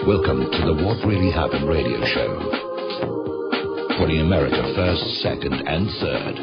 Welcome to the What Really Happened radio show. Putting America first, second, and third.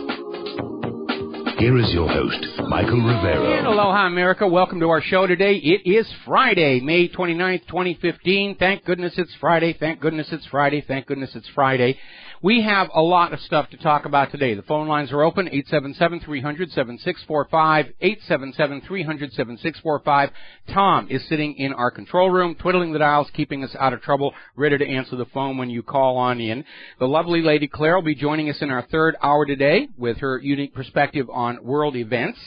Here is your host, Michael Rivero. And aloha, America. Welcome to our show today. It is Friday, May 29th, 2015. Thank goodness it's Friday. Thank goodness it's Friday. Thank goodness it's Friday. We have a lot of stuff to talk about today. The phone lines are open, 877-300-7645, 877-300-7645. Tom is sitting in our control room, twiddling the dials, keeping us out of trouble, ready to answer the phone when you call on in. The lovely lady Claire will be joining us in our third hour today with her unique perspective on world events.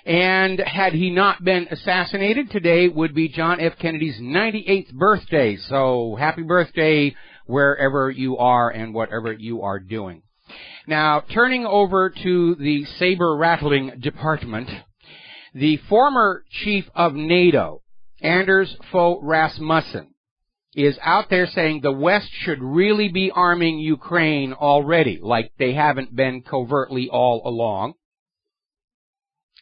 And had he not been assassinated, today would be John F. Kennedy's 98th birthday. So happy birthday wherever you are and whatever you are doing. Now, turning over to the saber-rattling department, the former chief of NATO, Anders Fogh Rasmussen, is out there saying the West should really be arming Ukraine already, like they haven't been covertly all along.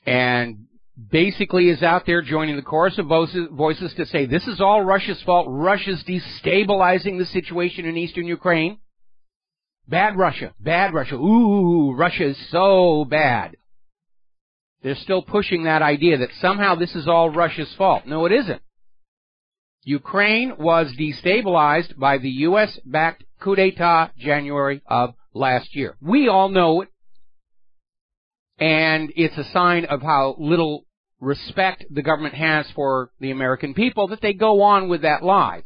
And basically is out there joining the chorus of voices to say this is all Russia's fault. Russia's destabilizing the situation in eastern Ukraine. Bad Russia. Bad Russia. Ooh, Russia is so bad. They're still pushing that idea that somehow this is all Russia's fault. No, it isn't. Ukraine was destabilized by the U.S.-backed coup d'etat January of last year. We all know it. And it's a sign of how little respect the government has for the American people that they go on with that lie.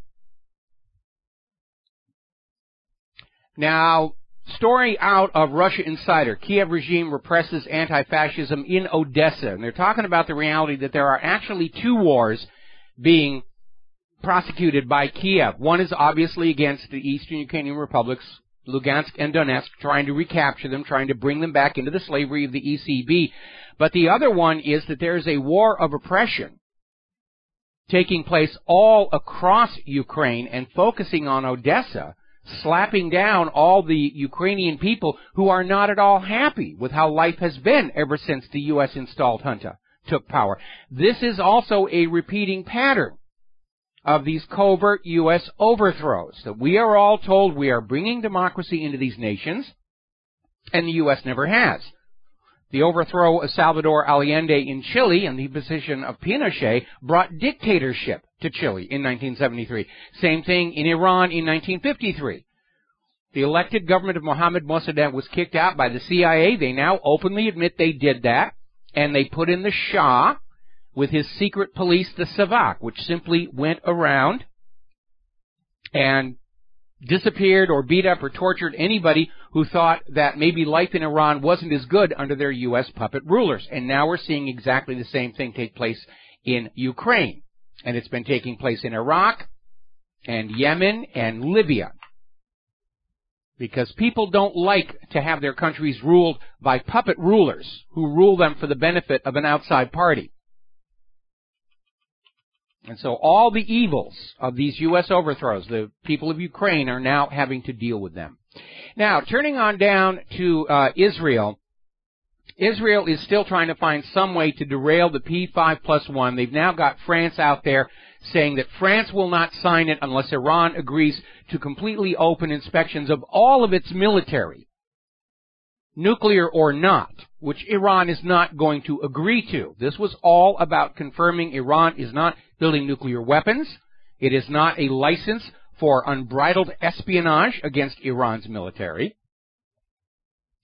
Now, story out of Russia Insider. Kiev regime represses anti-fascism in Odessa. And they're talking about the reality that there are actually two wars being prosecuted by Kiev. One is obviously against the eastern Ukrainian republics, Lugansk and Donetsk, trying to recapture them, trying to bring them back into the slavery of the ECB. But the other one is that there is a war of oppression taking place all across Ukraine and focusing on Odessa, slapping down all the Ukrainian people who are not at all happy with how life has been ever since the U.S.-installed junta took power. This is also a repeating pattern of these covert U.S. overthrows, that we are all told we are bringing democracy into these nations, and the U.S. never has. The overthrow of Salvador Allende in Chile and the position of Pinochet brought dictatorship to Chile in 1973. Same thing in Iran in 1953. The elected government of Mohammad Mossadegh was kicked out by the CIA. They now openly admit they did that, and they put in the Shah with his secret police, the Savak, which simply went around and disappeared or beat up or tortured anybody who thought that maybe life in Iran wasn't as good under their U.S. puppet rulers. And now we're seeing exactly the same thing take place in Ukraine. And it's been taking place in Iraq and Yemen and Libya. Because people don't like to have their countries ruled by puppet rulers who rule them for the benefit of an outside party. And so all the evils of these U.S. overthrows, the people of Ukraine are now having to deal with them. Now, turning on down to Israel, Israel is still trying to find some way to derail the P5+1. They've now got France out there saying that France will not sign it unless Iran agrees to completely open inspections of all of its military, nuclear or not, which Iran is not going to agree to. This was all about confirming Iran is not building nuclear weapons. It is not a license for unbridled espionage against Iran's military.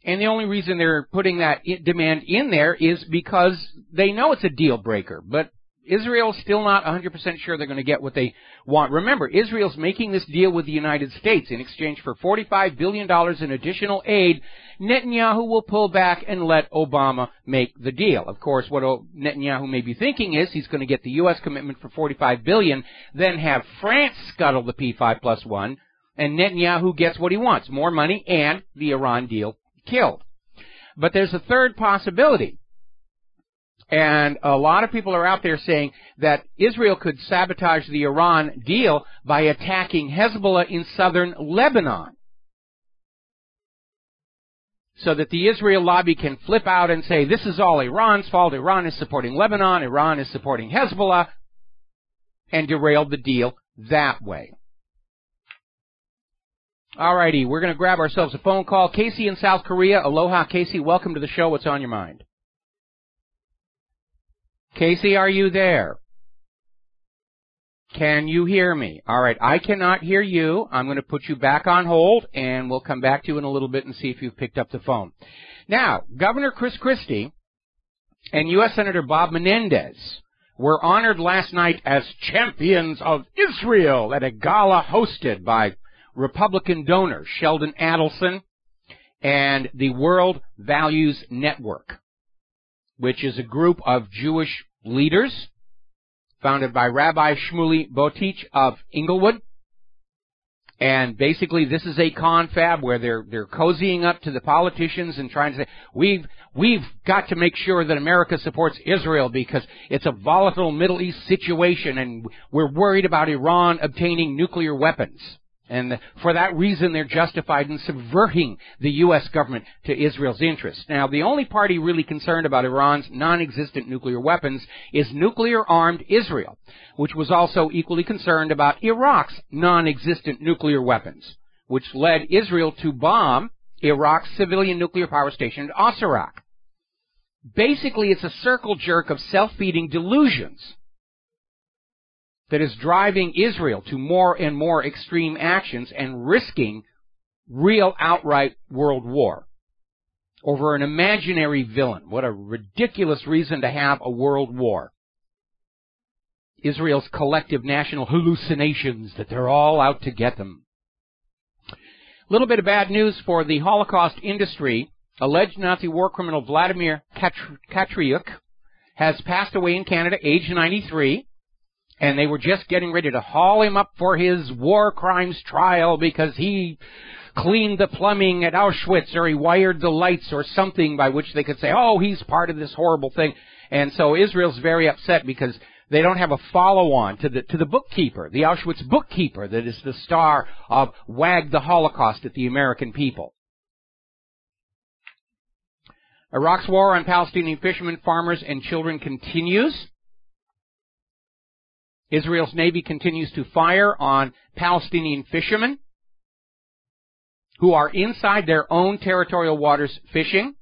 And the only reason they're putting that demand in there is because they know it's a deal breaker. But Israel's still not 100% sure they're going to get what they want. Remember, Israel's making this deal with the United States in exchange for $45 billion in additional aid. Netanyahu will pull back and let Obama make the deal. Of course, what Netanyahu may be thinking is he's going to get the U.S. commitment for $45 billion, then have France scuttle the P5+1, and Netanyahu gets what he wants, more money and the Iran deal killed. But there's a third possibility. And a lot of people are out there saying that Israel could sabotage the Iran deal by attacking Hezbollah in southern Lebanon, so that the Israel lobby can flip out and say, this is all Iran's fault, Iran is supporting Lebanon, Iran is supporting Hezbollah, and derail the deal that way. Alrighty, we're going to grab ourselves a phone call. Casey in South Korea. Aloha, Casey. Welcome to the show. What's on your mind? Casey, are you there? Can you hear me? All right, I cannot hear you. I'm going to put you back on hold, and we'll come back to you in a little bit and see if you've picked up the phone. Now, Governor Chris Christie and U.S. Senator Bob Menendez were honored last night as champions of Israel at a gala hosted by Republican donor Sheldon Adelson and the World Values Network, which is a group of Jewish leaders founded by Rabbi Shmuley Boteach of Inglewood. And basically this is a confab where they're cozying up to the politicians and trying to say, we've got to make sure that America supports Israel because it's a volatile Middle East situation and we're worried about Iran obtaining nuclear weapons. And for that reason, they're justified in subverting the U.S. government to Israel's interests. Now, the only party really concerned about Iran's non-existent nuclear weapons is nuclear-armed Israel, which was also equally concerned about Iraq's non-existent nuclear weapons, which led Israel to bomb Iraq's civilian nuclear power station at Osirak. Basically, it's a circle jerk of self-feeding delusions that is driving Israel to more and more extreme actions and risking real outright world war over an imaginary villain. What a ridiculous reason to have a world war. Israel's collective national hallucinations that they're all out to get them. A little bit of bad news for the Holocaust industry. Alleged Nazi war criminal Vladimir Katriuk has passed away in Canada, age 93. And they were just getting ready to haul him up for his war crimes trial because he cleaned the plumbing at Auschwitz or he wired the lights or something by which they could say, oh, he's part of this horrible thing. And so Israel's very upset because they don't have a follow-on to the bookkeeper, the Auschwitz bookkeeper that is the star of Wag the Holocaust at the American people. Iraq's war on Palestinian fishermen, farmers, and children continues. Israel's Navy continues to fire on Palestinian fishermen who are inside their own territorial waters fishing.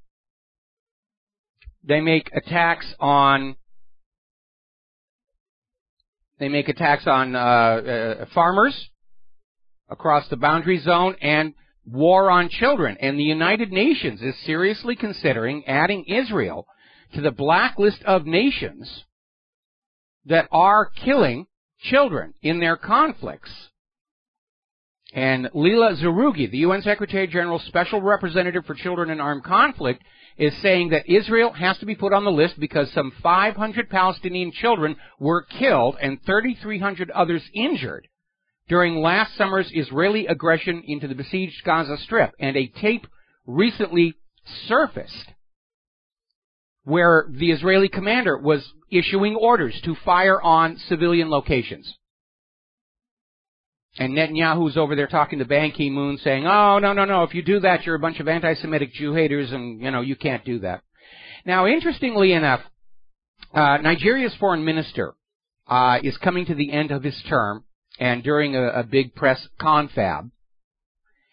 They make attacks on farmers across the boundary zone and war on children. And the United Nations is seriously considering adding Israel to the blacklist of nations that are killing children in their conflicts. And Leila Zerougi, the UN Secretary General's Special Representative for Children in Armed Conflict, is saying that Israel has to be put on the list because some 500 Palestinian children were killed and 3,300 others injured during last summer's Israeli aggression into the besieged Gaza Strip. And a tape recently surfaced where the Israeli commander was issuing orders to fire on civilian locations. And Netanyahu's over there talking to Ban Ki-moon saying, oh, no, if you do that, you're a bunch of anti-Semitic Jew haters and, you can't do that. Now, interestingly enough, Nigeria's foreign minister is coming to the end of his term, and during a big press confab,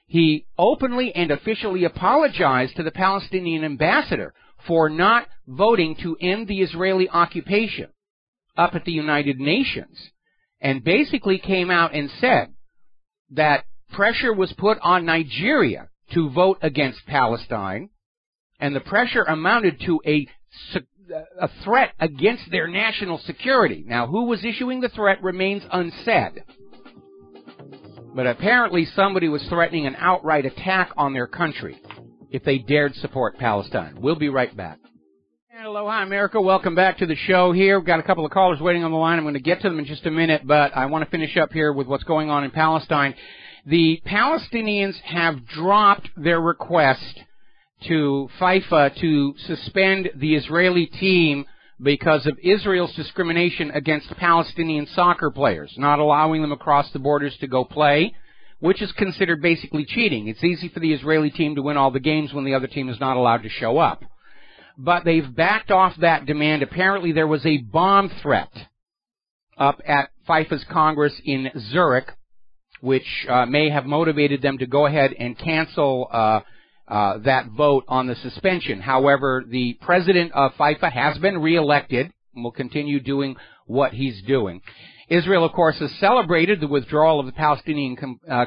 he openly and officially apologized to the Palestinian ambassador for not voting to end the Israeli occupation up at the United Nations, and basically came out and said that pressure was put on Nigeria to vote against Palestine, and the pressure amounted to a threat against their national security. Now, who was issuing the threat remains unsaid, but apparently somebody was threatening an outright attack on their country if they dared support Palestine. We'll be right back. Aloha, America. Welcome back to the show here. We've got a couple of callers waiting on the line. I'm going to get to them in just a minute, but I want to finish up here with what's going on in Palestine. The Palestinians have dropped their request to FIFA to suspend the Israeli team because of Israel's discrimination against Palestinian soccer players, not allowing them across the borders to go play, which is considered basically cheating. It's easy for the Israeli team to win all the games when the other team is not allowed to show up. But they've backed off that demand. Apparently there was a bomb threat up at FIFA's Congress in Zurich, which may have motivated them to go ahead and cancel that vote on the suspension. However, the president of FIFA has been reelected and will continue doing what he's doing. Israel, of course, has celebrated the withdrawal of the Palestinian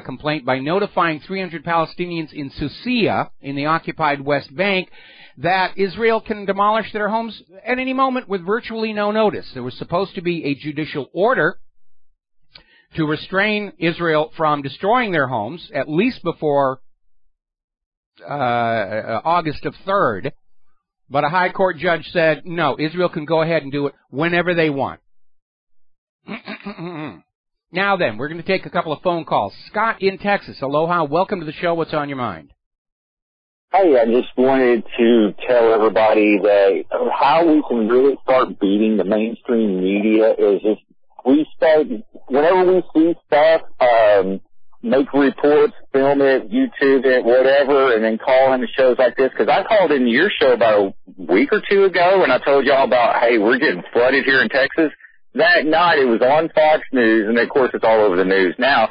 complaint by notifying 300 Palestinians in Susia, in the occupied West Bank, that Israel can demolish their homes at any moment with virtually no notice. There was supposed to be a judicial order to restrain Israel from destroying their homes, at least before August of 3rd, but a high court judge said, no, Israel can go ahead and do it whenever they want. Now then, we're going to take a couple of phone calls. Scott in Texas, aloha, welcome to the show. What's on your mind? Hey, I just wanted to tell everybody that how we can really start beating the mainstream media is if we start, whenever we see stuff, make reports, film it, YouTube it, whatever, and then call into shows like this. Because I called into your show about a week or two ago, and I told y'all about, hey, we're getting flooded here in Texas. That night, it was on Fox News, and of course, it's all over the news now.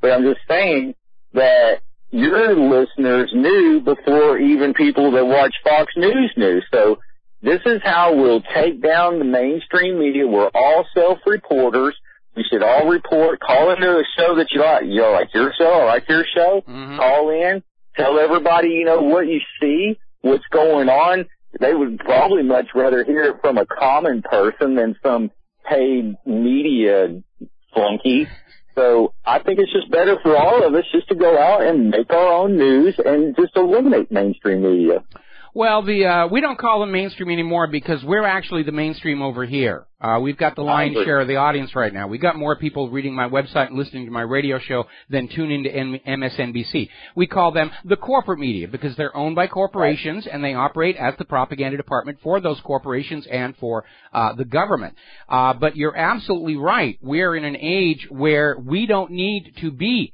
But I'm just saying that your listeners knew before even people that watch Fox News knew. So this is how we'll take down the mainstream media. We're all self-reporters. We should all report. Call into a show that you like. You like your show? I like your show. Mm-hmm. Call in. Tell everybody, what you see, what's going on. They would probably much rather hear it from a common person than some paid media flunky. So I think it's just better for all of us just to go out and make our own news and just eliminate mainstream media. Well, we don't call them mainstream anymore because we're actually the mainstream over here. We've got the lion's share of the audience right now. We've got more people reading my website and listening to my radio show than tune into MSNBC. We call them the corporate media because they're owned by corporations and they operate as the propaganda department for those corporations and for the government. But you're absolutely right. We're in an age where we don't need to be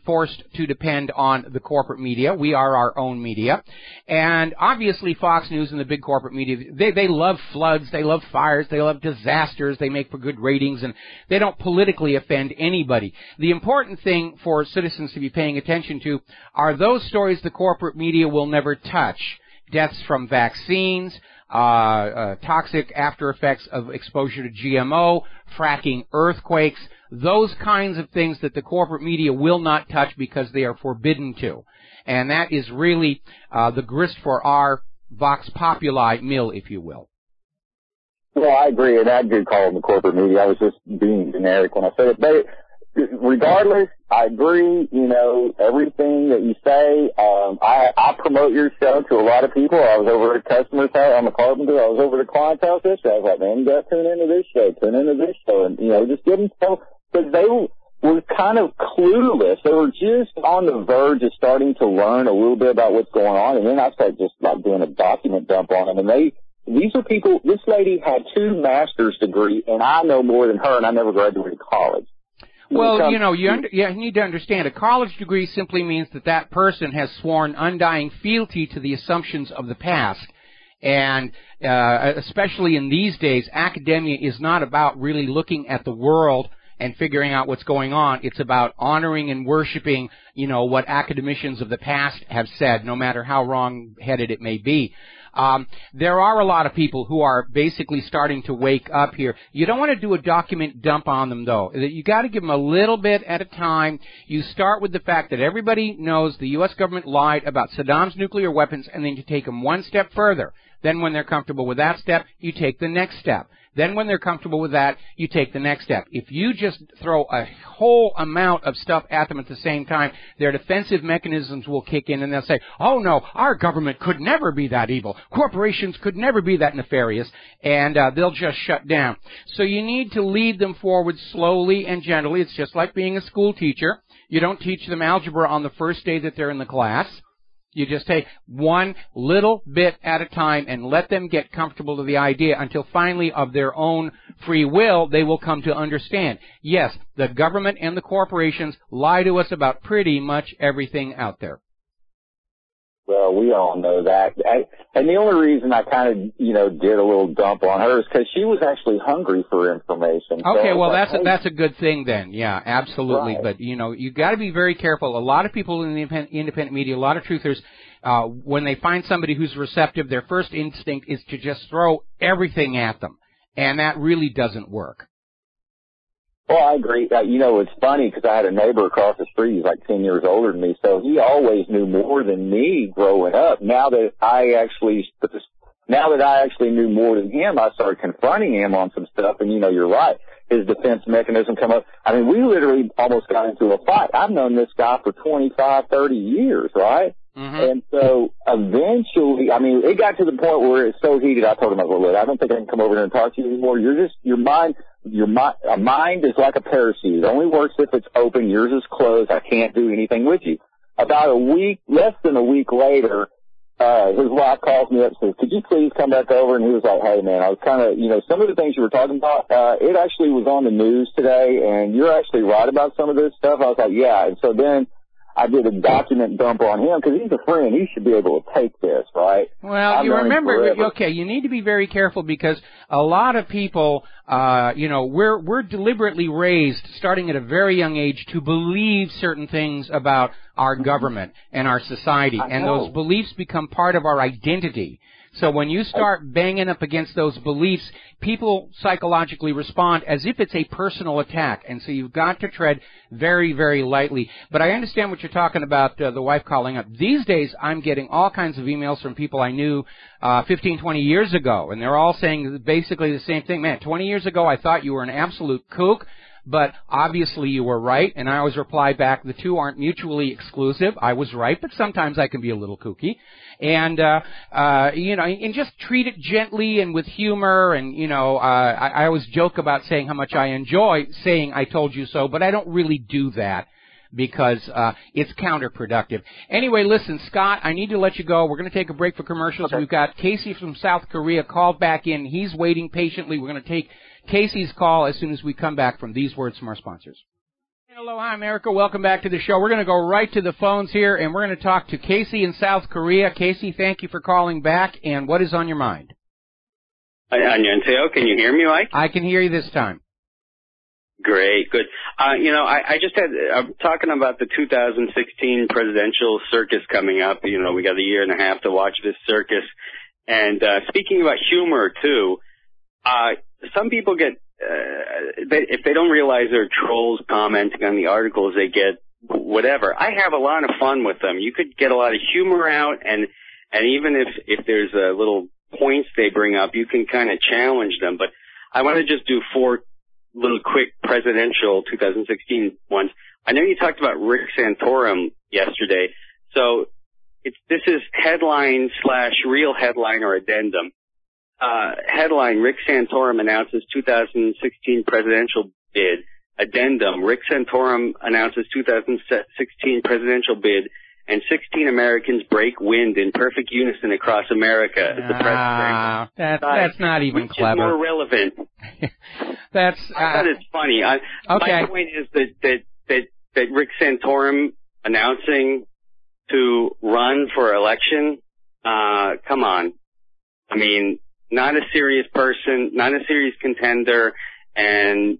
forced to depend on the corporate media. We are our own media. And obviously Fox News and the big corporate media, they love floods, they love fires, they love disasters, they make for good ratings, and they don't politically offend anybody. The important thing for citizens to be paying attention to are those stories the corporate media will never touch. Deaths from vaccines, toxic after effects of exposure to GMO, fracking, earthquakes, those kinds of things that the corporate media will not touch because they are forbidden to. And that is really the grist for our vox populi mill, if you will. Well, I agree, and I did call them the corporate media. I was just being generic when I said it. But regardless, I agree, everything that you say. I promote your show to a lot of people. I was over at a customer's house. I'm a carpenter. I was over at a client's house yesterday. I was like, man, you got to tune into this show, and, just give them stuff. Because they were kind of clueless. They were just on the verge of starting to learn a little bit about what's going on, and then I started just like doing a document dump on them. And these are people, this lady had 2 master's degrees, and I know more than her, and I never graduated college. Well, you need to understand, a college degree simply means that person has sworn undying fealty to the assumptions of the past. And especially in these days, academia is not about really looking at the world and figuring out what's going on. It's about honoring and worshiping, what academicians of the past have said, no matter how wrong-headed it may be. There are a lot of people who are basically starting to wake up here. You don't want to do a document dump on them, though. You got to give them a little bit at a time. You start with the fact that everybody knows the U.S. government lied about Saddam's nuclear weapons, and then you take them one step further. Then when they're comfortable with that step, you take the next step. Then when they're comfortable with that, you take the next step. If you just throw a whole amount of stuff at them at the same time, their defensive mechanisms will kick in and they'll say, oh no, our government could never be that evil. Corporations could never be that nefarious. And they'll just shut down. So you need to lead them forward slowly and gently. It's just like being a school teacher. You don't teach them algebra on the first day that they're in the class. You just take one little bit at a time and let them get comfortable to the idea until finally, of their own free will, they will come to understand. Yes, the government and the corporations lie to us about pretty much everything out there. Well, we all know that. And the only reason I kind of, did a little dump on her is because she was actually hungry for information. Okay, so well, that's a good thing then. Yeah, absolutely. Right. But, you got to be very careful. A lot of people in the independent media, a lot of truthers, when they find somebody who's receptive, their first instinct is to just throw everything at them. And that really doesn't work. Well, I agree. It's funny because I had a neighbor across the street. He's like 10 years older than me, so he always knew more than me growing up. Now that I actually knew more than him, I started confronting him on some stuff. And you're right. His defense mechanism come up. I mean, we literally almost got into a fight. I've known this guy for 25, 30 years, right? Mm-hmm. And so eventually, it got to the point where it's so heated. I told him, look, I don't think I can come over here and talk to you anymore. A mind is like a parachute. It only works if it's open. Yours is closed. I can't do anything with you. About less than a week later, his wife calls me up and says, could you please come back over? And he was like, hey, man, I was kind of, some of the things you were talking about, it actually was on the news today, and you're actually right about some of this stuff. I was like, yeah. And so then I did a document dump on him because he's a friend. He should be able to take this, right? Well, you remember, okay, you need to be very careful because a lot of people, we're deliberately raised, starting at a very young age, to believe certain things about our government and our society, and those beliefs become part of our identity. So when you start banging up against those beliefs, people psychologically respond as if it's a personal attack. And so you've got to tread very, very lightly. But I understand what you're talking about, the wife calling up. These days, I'm getting all kinds of emails from people I knew 15, 20 years ago. And they're all saying basically the same thing. Man, 20 years ago, I thought you were an absolute kook. But obviously you were right, and I always reply back, the two aren't mutually exclusive. I was right, but sometimes I can be a little kooky. And, and just treat it gently and with humor. And, I always joke about saying how much I enjoy saying I told you so, but I don't really do that because it's counterproductive. Anyway, listen, Scott, I need to let you go. We're going to take a break for commercials. Okay. We've got Casey from South Korea called back in. He's waiting patiently. We're going to take Casey's call as soon as we come back from these words from our sponsors. Aloha, America. Welcome back to the show. We're going to go right to the phones here, and we're going to talk to Casey in South Korea. Casey, thank you for calling back, and what is on your mind? Annyeonghaseyo. Can you hear me, Mike? I can hear you this time. Great, good. I just I'm talking about the 2016 presidential circus coming up. We got a year and a half to watch this circus. And speaking about humor, too, some people get, if they don't realize they're trolls commenting on the articles, they get whatever. I have a lot of fun with them. You could get a lot of humor out, and even if there's a little points they bring up, you can kind of challenge them. But I want to just do 4 little quick presidential 2016 ones. I know you talked about Rick Santorum yesterday. So this is headline / real headline or addendum. Headline, Rick Santorum announces 2016 presidential bid. Addendum, Rick Santorum announces 2016 presidential bid, and 16 Americans break wind in perfect unison across America at the press conference. That's not even clever. Which is more relevant. I thought it's funny. Okay. My point is that Rick Santorum announcing to run for election, come on. I mean, not a serious person, not a serious contender, and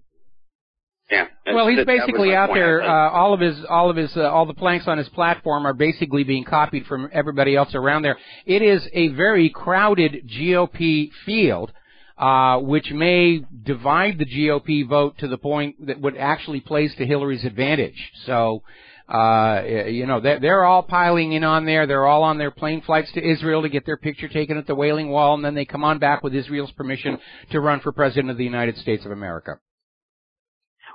yeah. Well, he's basically out there. All the planks on his platform are basically being copied from everybody else around there. It is a very crowded GOP field, which may divide the GOP vote to the point that would actually plays to Hillary's advantage. So, they're all piling in on there. They're all on their plane flights to Israel to get their picture taken at the Wailing Wall, and then they come on back with Israel's permission to run for president of the United States of America.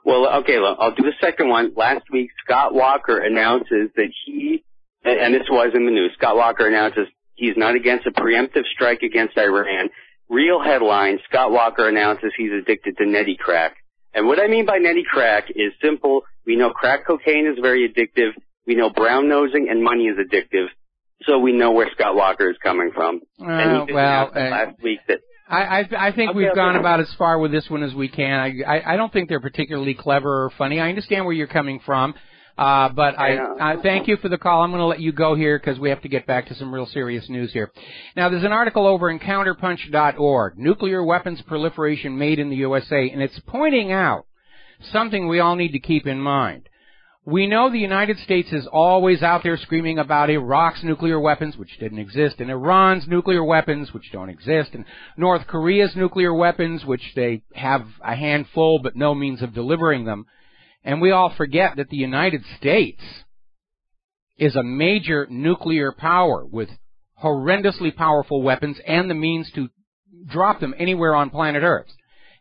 Well, okay, I'll do the second one. Last week, Scott Walker announces that and this was in the news, Scott Walker announces he's not against a preemptive strike against Iran. Real headline, Scott Walker announces he's addicted to neti crack. And what I mean by neti crack is simple. We know crack cocaine is very addictive. We know brown nosing and money is addictive. So we know where Scott Walker is coming from. And he last week that I think we've gone about as far with this one as we can. I don't think they're particularly clever or funny. I understand where you're coming from. But I thank you for the call. I'm going to let you go here because we have to get back to some real serious news here. Now, there's an article over in counterpunch.org, Nuclear Weapons Proliferation Made in the USA, and it's pointing out something we all need to keep in mind. We know the United States is always out there screaming about Iraq's nuclear weapons, which didn't exist, and Iran's nuclear weapons, which don't exist, and North Korea's nuclear weapons, which they have a handful but no means of delivering them. And we all forget that the United States is a major nuclear power with horrendously powerful weapons and the means to drop them anywhere on planet Earth.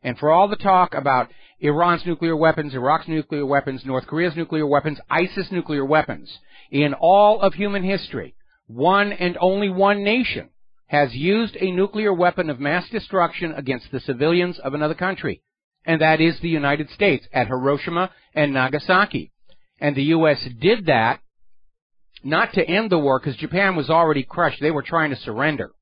And for all the talk about Iran's nuclear weapons, Iraq's nuclear weapons, North Korea's nuclear weapons, ISIS nuclear weapons, in all of human history, one and only one nation has used a nuclear weapon of mass destruction against the civilians of another country, and that is the United States at Hiroshima and Nagasaki. And the U.S. did that not to end the war because Japan was already crushed. They were trying to surrender.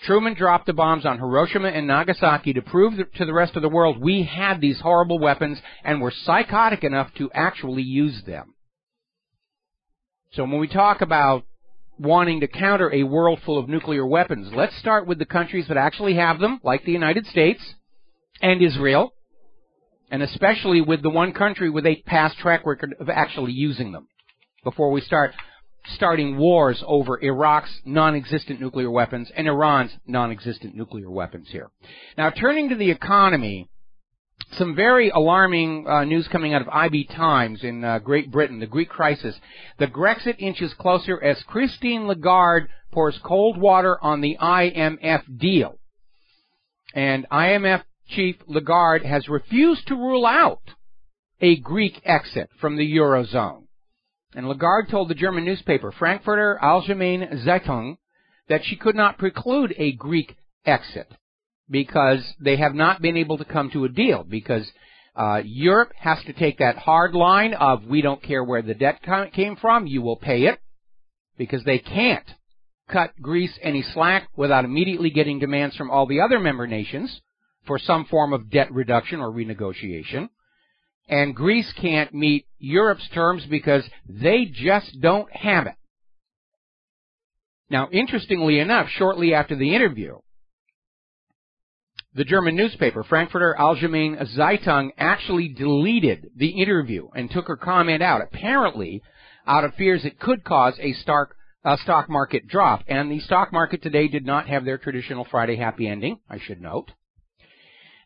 Truman dropped the bombs on Hiroshima and Nagasaki to prove to the rest of the world we had these horrible weapons and were psychotic enough to actually use them. So when we talk about wanting to counter a world full of nuclear weapons, let's start with the countries that actually have them, like the United States and Israel, and especially with the one country with a past track record of actually using them, before we starting wars over Iraq's non-existent nuclear weapons and Iran's non-existent nuclear weapons here. Now, turning to the economy, some very alarming news coming out of IB Times in Great Britain, the Greek crisis. The Grexit inches closer as Christine Lagarde pours cold water on the IMF deal. And IMF Chief Lagarde has refused to rule out a Greek exit from the Eurozone. And Lagarde told the German newspaper Frankfurter Allgemeine Zeitung that she could not preclude a Greek exit because they have not been able to come to a deal, because Europe has to take that hard line of we don't care where the debt came from, you will pay it, because they can't cut Greece any slack without immediately getting demands from all the other member nations for some form of debt reduction or renegotiation. And Greece can't meet Europe's terms because they just don't have it. Now, interestingly enough, shortly after the interview, the German newspaper, Frankfurter Allgemeine Zeitung, actually deleted the interview and took her comment out, apparently out of fears it could cause a stock market drop. And the stock market today did not have their traditional Friday happy ending, I should note.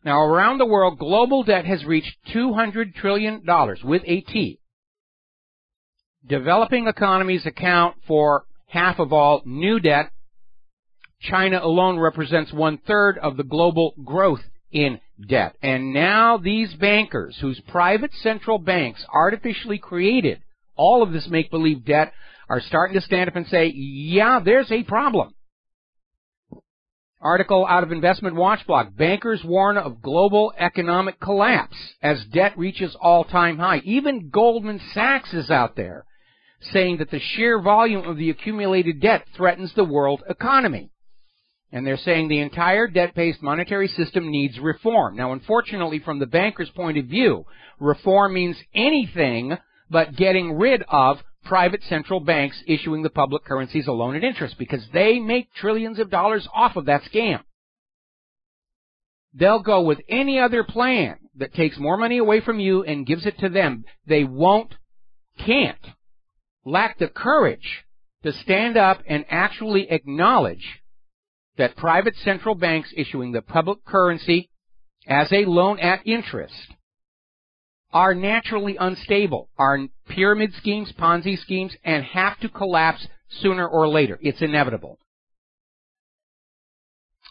Now, around the world, global debt has reached $200 trillion with a T. Developing economies account for half of all new debt. China alone represents 1/3 of the global growth in debt. And now these bankers, whose private central banks artificially created all of this make-believe debt, are starting to stand up and say, yeah, there's a problem. Article out of Investment Watch blog, bankers warn of global economic collapse as debt reaches all-time high. Even Goldman Sachs is out there saying that the sheer volume of the accumulated debt threatens the world economy. And they're saying the entire debt-based monetary system needs reform. Now, unfortunately, from the bankers' point of view, reform means anything but getting rid of private central banks issuing the public currencies alone at interest, because they make trillions of dollars off of that scam. They'll go with any other plan that takes more money away from you and gives it to them. They can't lack the courage to stand up and actually acknowledge that private central banks issuing the public currency as a loan at interest are naturally unstable, are pyramid schemes, Ponzi schemes, and have to collapse sooner or later. It's inevitable.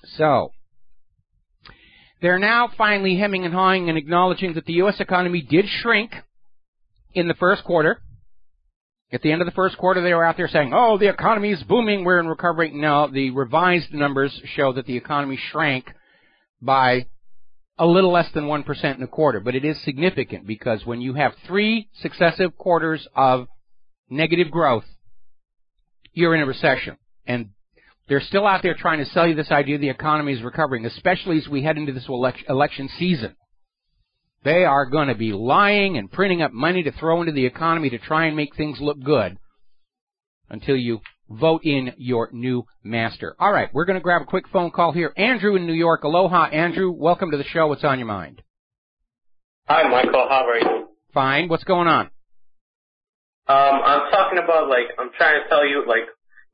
So, they're now finally hemming and hawing and acknowledging that the U.S. economy did shrink in the first quarter. At the end of the first quarter, they were out there saying, oh, the economy is booming, we're in recovery. No, the revised numbers show that the economy shrank by a little less than 1% in a quarter. But it is significant because when you have 3 successive quarters of negative growth, you're in a recession. And they're still out there trying to sell you this idea the economy is recovering, especially as we head into this election season. They are going to be lying and printing up money to throw into the economy to try and make things look good until you vote in your new master. All right, we're going to grab a quick phone call here. Andrew in New York. Aloha, Andrew. Welcome to the show. What's on your mind? Hi, Michael. How are you? Fine. What's going on? I'm talking about, I'm trying to tell you,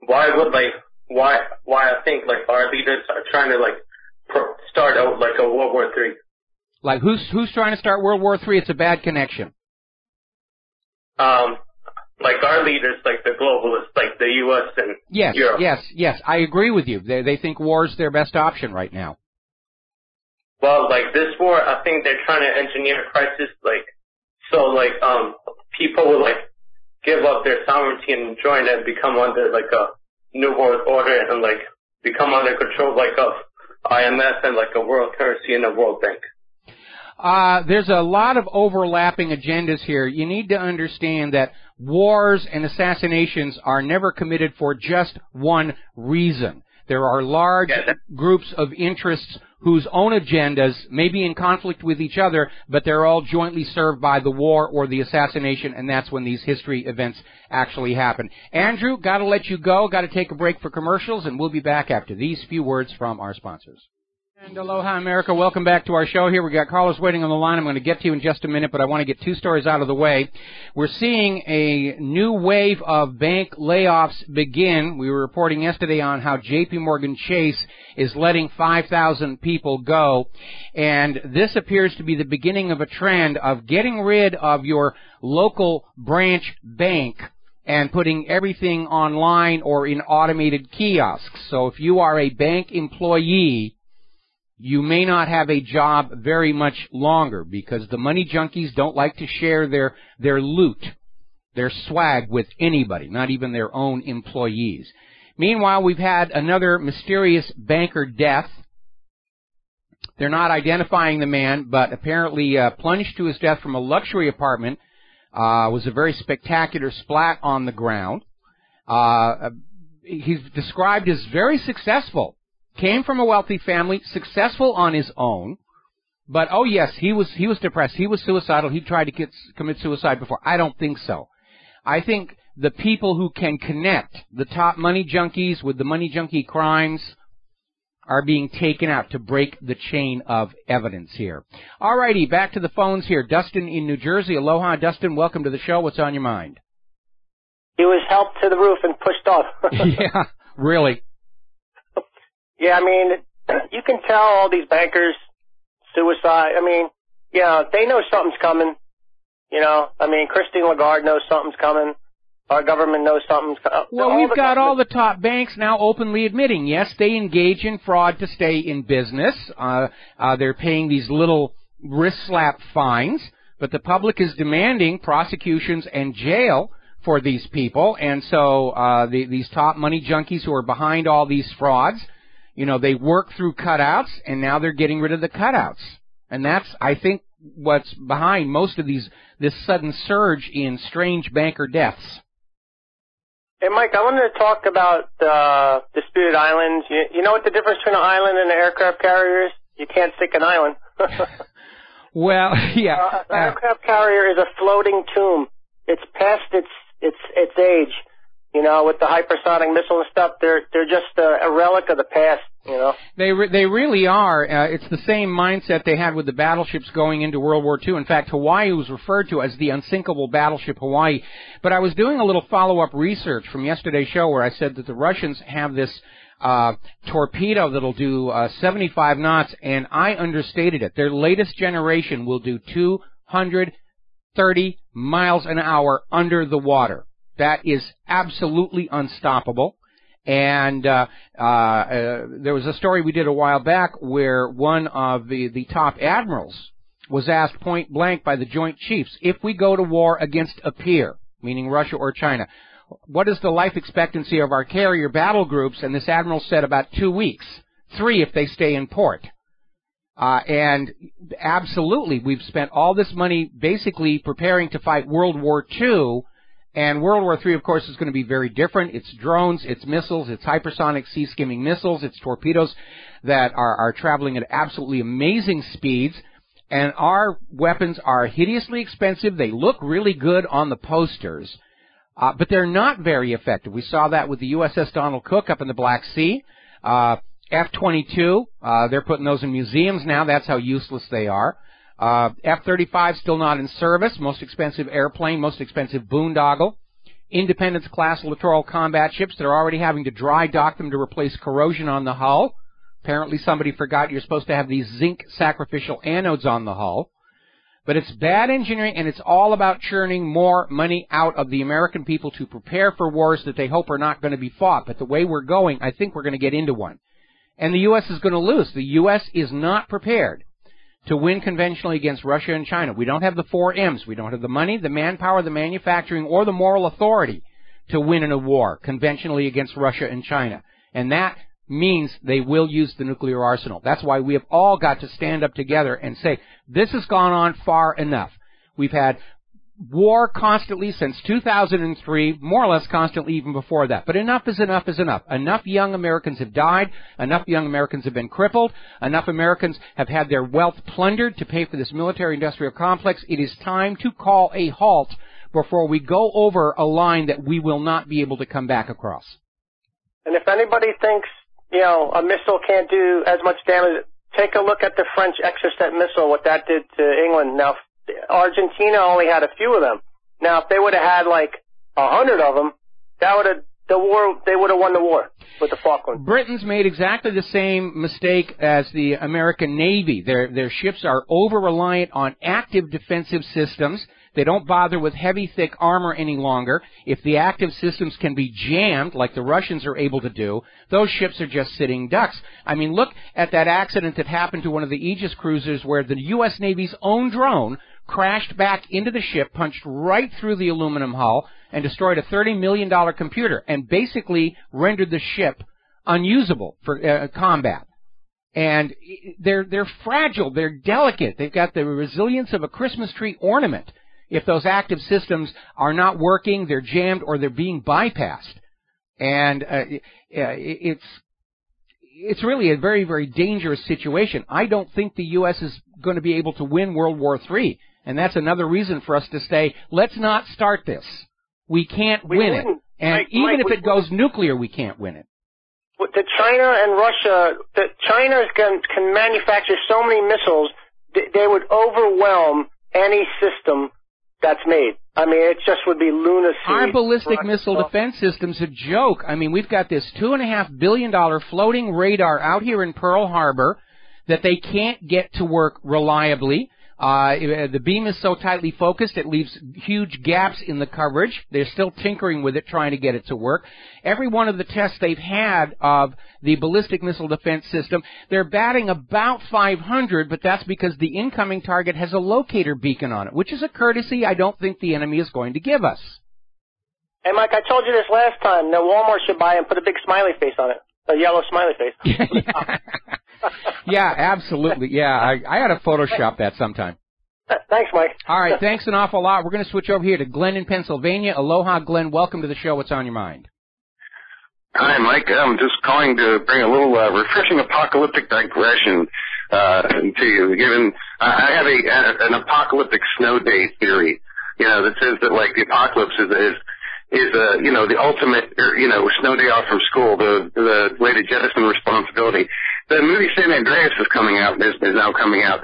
why I think, our leaders are trying to, start out, a World War III. Like, who's trying to start World War III? It's a bad connection. Our leaders, the globalists, the U.S. and Europe. Yes. I agree with you. They think war's their best option right now. Well, this war, I think they're trying to engineer a crisis, people will, give up their sovereignty and join and become under, a new world order and, become under control, of IMF and, a world currency and a World Bank. There's a lot of overlapping agendas here. You need to understand that wars and assassinations are never committed for just one reason. There are large groups of interests whose own agendas may be in conflict with each other, but they're all jointly served by the war or the assassination, and that's when these history events actually happen. Andrew, got to let you go. Got to take a break for commercials, and we'll be back after these few words from our sponsors. And aloha, America. Welcome back to our show here. We got callers waiting on the line. I'm going to get to you in just a minute, but I want to get two stories out of the way. We're seeing a new wave of bank layoffs begin. We were reporting yesterday on how J.P. Morgan Chase is letting 5,000 people go, and this appears to be the beginning of a trend of getting rid of your local branch bank and putting everything online or in automated kiosks. So if you are a bank employee, you may not have a job very much longer because the money junkies don't like to share their loot, their swag with anybody, not even their own employees. Meanwhile, we've had another mysterious banker death. They're not identifying the man, but apparently plunged to his death from a luxury apartment. Was a very spectacular splat on the ground. He's described as very successful. Came from a wealthy family, successful on his own, but oh yes, he was depressed. He was suicidal. He tried to commit suicide before. I don't think so. I think the people who can connect the top money junkies with the money junkie crimes are being taken out to break the chain of evidence here. Alrighty, back to the phones here. Dustin in New Jersey. Aloha, Dustin. Welcome to the show. What's on your mind? He was helped to the roof and pushed off. Yeah, really. Yeah, I mean, you can tell all these bankers, suicide, they know something's coming, Christine Lagarde knows something's coming, our government knows something's coming. Well, we've got all the top banks now openly admitting, yes, they engage in fraud to stay in business, they're paying these little wrist slap fines, but the public is demanding prosecutions and jail for these people, and so these top money junkies who are behind all these frauds, they work through cutouts, and now they're getting rid of the cutouts. And that's, I think, what's behind most of this sudden surge in strange banker deaths. Hey, Mike, I wanted to talk about disputed islands. You know what the difference between an island and an aircraft carrier is? You can't sink an island. Well, yeah. An aircraft carrier is a floating tomb. It's past its age. With the hypersonic missile and stuff, they're just a relic of the past, They really are. It's the same mindset they had with the battleships going into World War II. In fact, Hawaii was referred to as the unsinkable battleship Hawaii. But I was doing a little follow-up research from yesterday's show where I said that the Russians have this torpedo that'll do 75 knots, and I understated it. Their latest generation will do 230 miles an hour under the water. That is absolutely unstoppable. And there was a story we did a while back where one of the top admirals was asked point blank by the Joint Chiefs, if we go to war against a peer, meaning Russia or China, what is the life expectancy of our carrier battle groups? And this admiral said about 2 weeks, 3 if they stay in port. And absolutely, we've spent all this money basically preparing to fight World War II. And World War III, of course, is going to be very different. It's drones, it's missiles, it's hypersonic sea-skimming missiles, it's torpedoes that are traveling at absolutely amazing speeds. And our weapons are hideously expensive. They look really good on the posters, but they're not very effective. We saw that with the USS Donald Cook up in the Black Sea. F-22, they're putting those in museums now. That's how useless they are. F-35 still not in service. Most expensive airplane, most expensive boondoggle. Independence-class littoral combat ships. They're already having to dry dock them to replace corrosion on the hull. Apparently somebody forgot you're supposed to have these zinc sacrificial anodes on the hull. But it's bad engineering, and it's all about churning more money out of the American people to prepare for wars that they hope are not going to be fought. But the way we're going, I think we're going to get into one. And the U.S. is going to lose. The U.S. is not prepared to win conventionally against Russia and China. We don't have the 4 M's. We don't have the money, the manpower, the manufacturing, or the moral authority to win in a war conventionally against Russia and China. And that means they will use the nuclear arsenal. That's why we have all got to stand up together and say, this has gone on far enough. We've had war constantly since 2003, more or less constantly even before that. But enough is enough is enough. Enough young Americans have died. Enough young Americans have been crippled. Enough Americans have had their wealth plundered to pay for this military-industrial complex. It is time to call a halt before we go over a line that we will not be able to come back across. And if anybody thinks, a missile can't do as much damage, take a look at the French Exocet missile, what that did to England. Now, Argentina only had a few of them. Now, if they would have had like 100 of them, they would have won the war with the Falklands. Britain's made exactly the same mistake as the American Navy. Their ships are over-reliant on active defensive systems. They don't bother with heavy, thick armor any longer. If the active systems can be jammed, like the Russians are able to do, those ships are just sitting ducks. I mean, look at that accident that happened to one of the Aegis cruisers where the U.S. Navy's own drone crashed back into the ship, punched right through the aluminum hull, and destroyed a $30 million computer, and basically rendered the ship unusable for combat. And they're fragile, they're delicate, they've got the resilience of a Christmas tree ornament. If those active systems are not working, they're jammed, or they're being bypassed. And it's really a very, very dangerous situation. I don't think the U.S. is going to be able to win World War III. And that's another reason for us to say, let's not start this. We can't win it. And even if it goes nuclear, we can't win it. With the China and Russia, China can manufacture so many missiles, they would overwhelm any system that's made. I mean, it just would be lunacy. Our ballistic missile defense system's a joke. I mean, we've got this $2.5 billion floating radar out here in Pearl Harbor that they can't get to work reliably. The beam is so tightly focused it leaves huge gaps in the coverage. They're still tinkering with it, trying to get it to work. Every one of the tests they've had of the ballistic missile defense system, they're batting about 500, but that's because the incoming target has a locator beacon on it, which is a courtesy I don't think the enemy is going to give us. Hey, Mike, I told you this last time. Now, Walmart should buy and put a big smiley face on it, a yellow smiley face. Yeah, absolutely. Yeah, I ought to Photoshop that sometime. Thanks, Mike. All right, thanks an awful lot. We're going to switch over here to Glenn in Pennsylvania. Aloha, Glenn. Welcome to the show. What's on your mind? Hi, Mike. I'm just calling to bring a little refreshing apocalyptic digression to you. Given I have an apocalyptic snow day theory, that says that like the apocalypse is the ultimate, snow day off from school, the way to jettison responsibility. The movie San Andreas is coming out, is now coming out.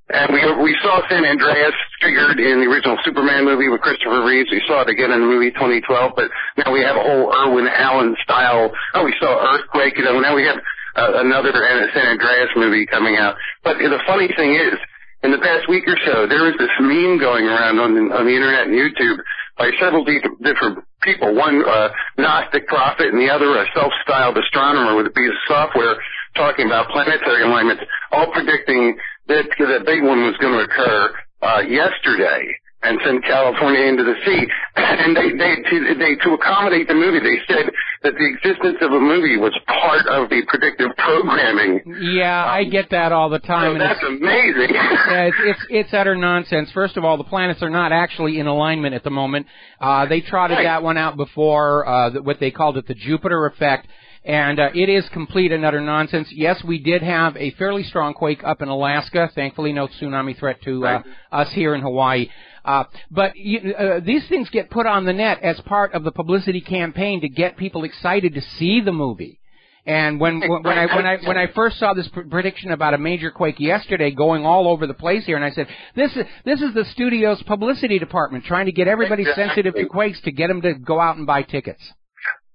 And we saw San Andreas figured in the original Superman movie with Christopher Reeves. We saw it again in the movie 2012, but now we have a whole Irwin Allen style. Oh, we saw Earthquake, now we have another San Andreas movie coming out. But the funny thing is, in the past week or so, there was this meme going around on the internet and YouTube by several different people. One Gnostic prophet and the other a self-styled astronomer with a piece of software talking about planetary alignments, all predicting that the big one was going to occur yesterday and send California into the sea. And they to accommodate the movie, they said that the existence of a movie was part of the predictive programming. Yeah, I get that all the time. So that's amazing. Yeah, it's utter nonsense. First of all, the planets are not actually in alignment at the moment. They trotted that one out before, what they called it the Jupiter effect. And it is complete and utter nonsense. Yes, we did have a fairly strong quake up in Alaska. Thankfully, no tsunami threat to us here in Hawaii. But these things get put on the net as part of the publicity campaign to get people excited to see the movie. And when I first saw this prediction about a major quake yesterday going all over the place here, and I said, this is the studio's publicity department trying to get everybody sensitive to quakes to get them to go out and buy tickets.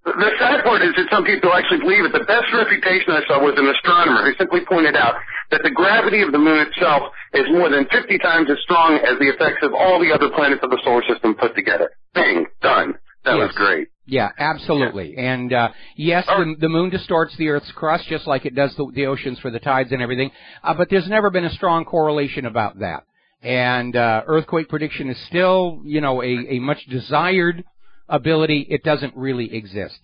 The sad part is that some people actually believe it. The best refutation I saw was an astronomer who simply pointed out that the gravity of the moon itself is more than 50 times as strong as the effects of all the other planets of the solar system put together. Bang, done. That was great. Yeah, absolutely. And yes, the moon distorts the Earth's crust just like it does the oceans for the tides and everything. But there's never been a strong correlation about that. And earthquake prediction is still, a much desired ability. It doesn't really exist.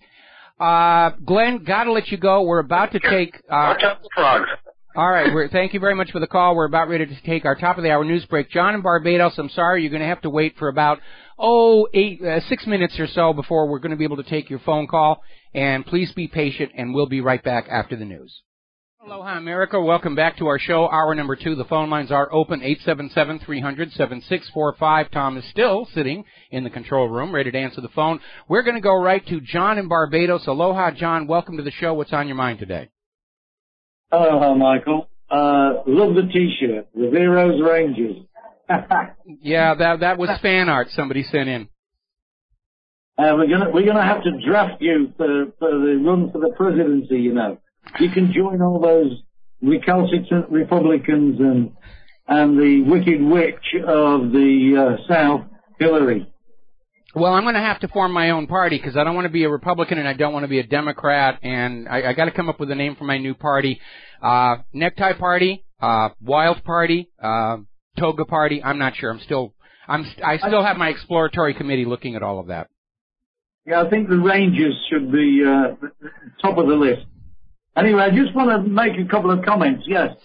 Glenn, gotta let you go. We're about to take watch out for frogs. All right. Thank you very much for the call. We're about ready to take our top of the hour news break. John in Barbados, I'm sorry, you're going to have to wait for about 6 minutes or so before we're going to be able to take your phone call. And please be patient, and we'll be right back after the news. Aloha, America. Welcome back to our show, hour number 2. The phone lines are open, 877-300-7645. Tom is still sitting in the control room, ready to answer the phone. We're going to go right to John in Barbados. Aloha, John. Welcome to the show. What's on your mind today? Aloha, Michael. Love the T-shirt. Rivero's Rangers. Yeah, that was fan art somebody sent in. We're gonna have to draft you for the run for the presidency. You can join all those recalcitrant Republicans and the wicked witch of the South, Hillary. Well, I'm going to have to form my own party because I don't want to be a Republican and I don't want to be a Democrat, and I got to come up with a name for my new party. Necktie Party, Wild Party, Toga Party. I'm not sure. I still have my exploratory committee looking at all of that. Yeah, I think the Rangers should be top of the list. Anyway, I just want to make a couple of comments. Yes,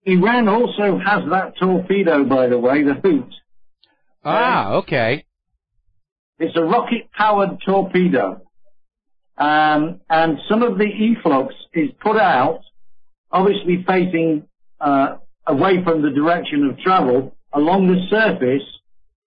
Iran also has that torpedo, by the way, the Hoot. Okay. It's a rocket-powered torpedo. And some of the efflux is put out, obviously facing away from the direction of travel, along the surface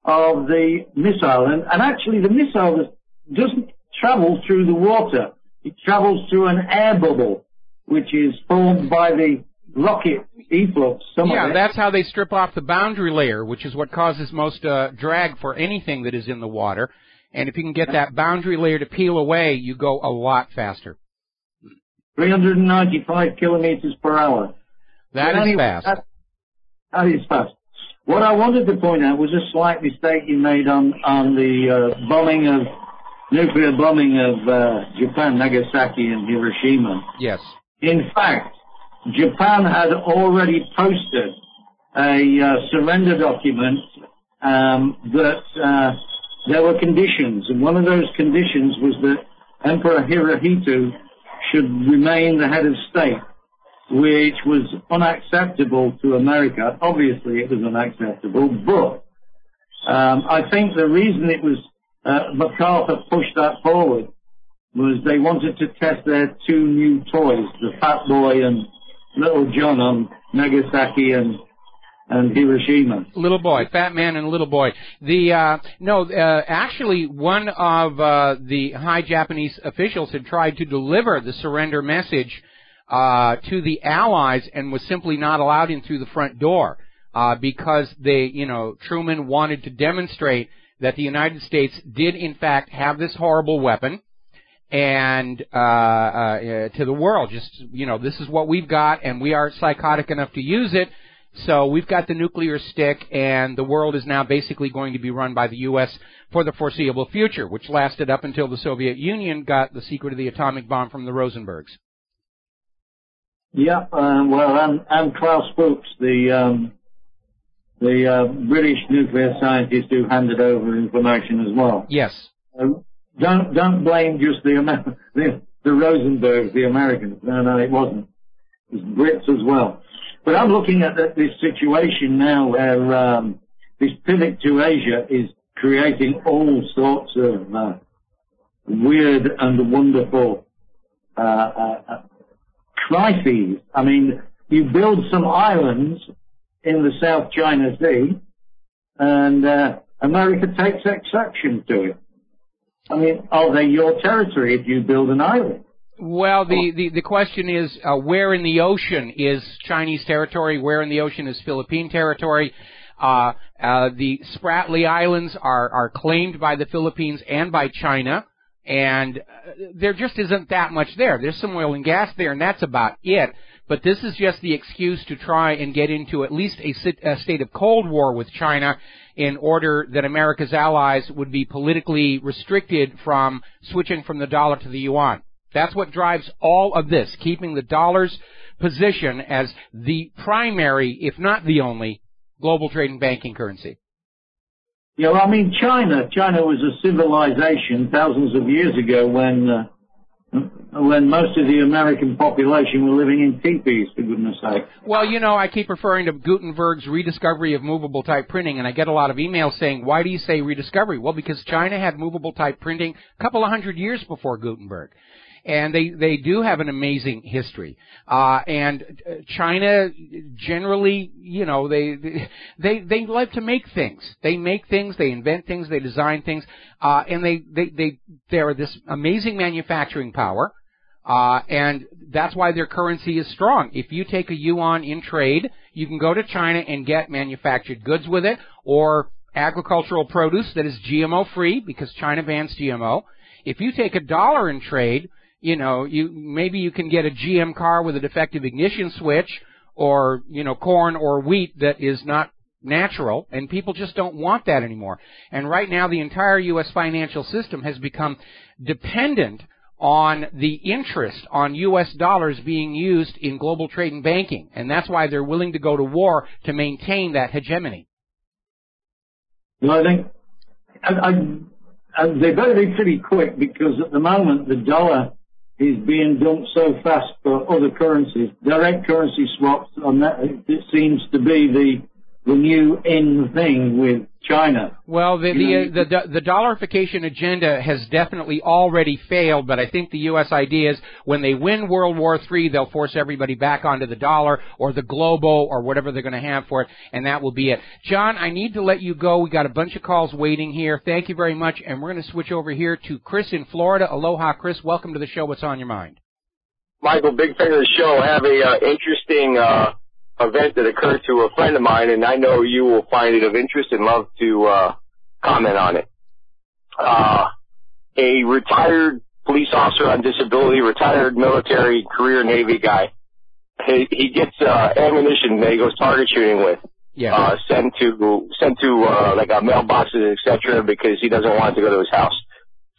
of the missile. And actually, the missile doesn't travel through the water. It travels through an air bubble, which is formed by the rocket efflux. Yeah, that's how they strip off the boundary layer, which is what causes most drag for anything that is in the water. And if you can get that boundary layer to peel away, you go a lot faster. 395 kilometers per hour. That is fast. That is fast. What I wanted to point out was a slight mistake you made on the nuclear bombing of Japan, Nagasaki, and Hiroshima. Yes. In fact, Japan had already posted a surrender document that there were conditions, and one of those conditions was that Emperor Hirohito should remain the head of state, which was unacceptable to America. Obviously, it was unacceptable, but I think the reason it was MacArthur pushed that forward was they wanted to test their two new toys, the Fat Boy and Little John, on Nagasaki and Hiroshima. Little Boy, Fat Man and Little Boy. Actually, one of the high Japanese officials had tried to deliver the surrender message to the Allies and was simply not allowed in through the front door because Truman wanted to demonstrate that the United States did in fact have this horrible weapon, and to the world, this is what we've got, and we are psychotic enough to use it. So we've got the nuclear stick, and the world is now basically going to be run by the U.S. for the foreseeable future, which lasted up until the Soviet Union got the secret of the atomic bomb from the Rosenbergs. Yeah, and Klaus Fuchs, the British nuclear scientist who handed over information as well. Yes. Don't blame just the Rosenbergs, the Americans. No, it wasn't. It was Brits as well. But I'm looking at this situation now where this pivot to Asia is creating all sorts of weird and wonderful crises. I mean, you build some islands in the South China Sea, and America takes exception to it. I mean, are they your territory if you build an island? Well, the question is, where in the ocean is Chinese territory? Where in the ocean is Philippine territory? The Spratly Islands are claimed by the Philippines and by China, and there just isn't that much there. There's some oil and gas there, and that's about it. But this is just the excuse to try and get into at least a state of Cold War with China in order that America's allies would be politically restricted from switching from the dollar to the yuan. That's what drives all of this, keeping the dollar's position as the primary, if not the only, global trade and banking currency. Yeah, well, I mean, China was a civilization thousands of years ago when most of the American population were living in teepees, for goodness sake. Well, you know, I keep referring to Gutenberg's rediscovery of movable type printing, and I get a lot of emails saying, why do you say rediscovery? Well, because China had movable type printing a couple of hundred years before Gutenberg. And they do have an amazing history. And China generally, you know, they like to make things. They make things, they invent things, they design things, and they're this amazing manufacturing power. And that's why their currency is strong. If you take a yuan in trade, you can go to China and get manufactured goods with it, or agricultural produce that is GMO free, because China bans GMO. If you take a dollar in trade, you know, maybe you can get a GM car with a defective ignition switch, or, you know, corn or wheat that is not natural, and people just don't want that anymore. And right now the entire U.S. financial system has become dependent on the interest on U.S. dollars being used in global trade and banking, and that's why they're willing to go to war to maintain that hegemony. Well, I think they better be pretty quick, because at the moment the dollar is being dumped so fast for other currencies. Direct currency swaps, on that, it seems to be the new in thing with China. Well, the dollarification agenda has definitely already failed, but I think the U.S. idea is when they win World War III, they'll force everybody back onto the dollar or the globo or whatever they're going to have for it, and that will be it. John, I need to let you go. We got a bunch of calls waiting here. Thank you very much, and we're going to switch over here to Chris in Florida. Aloha, Chris. Welcome to the show. What's on your mind? Michael, big fan of the show. I have a interesting event that occurred to a friend of mine, and I know you will find it of interest and love to comment on it. A retired police officer on disability, retired military career Navy guy, he gets ammunition that he goes target shooting with. Yeah. Sent to like mailboxes, etc., because he doesn't want it to go to his house.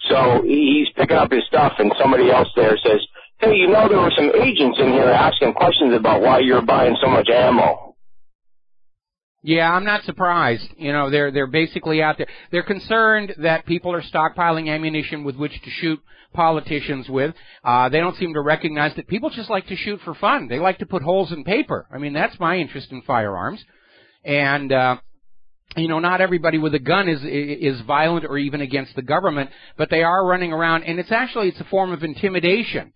So he's picking up his stuff, and somebody else there says, hey, you know, there were some agents in here asking questions about why you're buying so much ammo. Yeah, I'm not surprised. You know, they're basically out there. They're concerned that people are stockpiling ammunition with which to shoot politicians with. They don't seem to recognize that people just like to shoot for fun. They like to put holes in paper. I mean, that's my interest in firearms. And you know, not everybody with a gun is violent or even against the government, but they are running around, and it's a form of intimidation,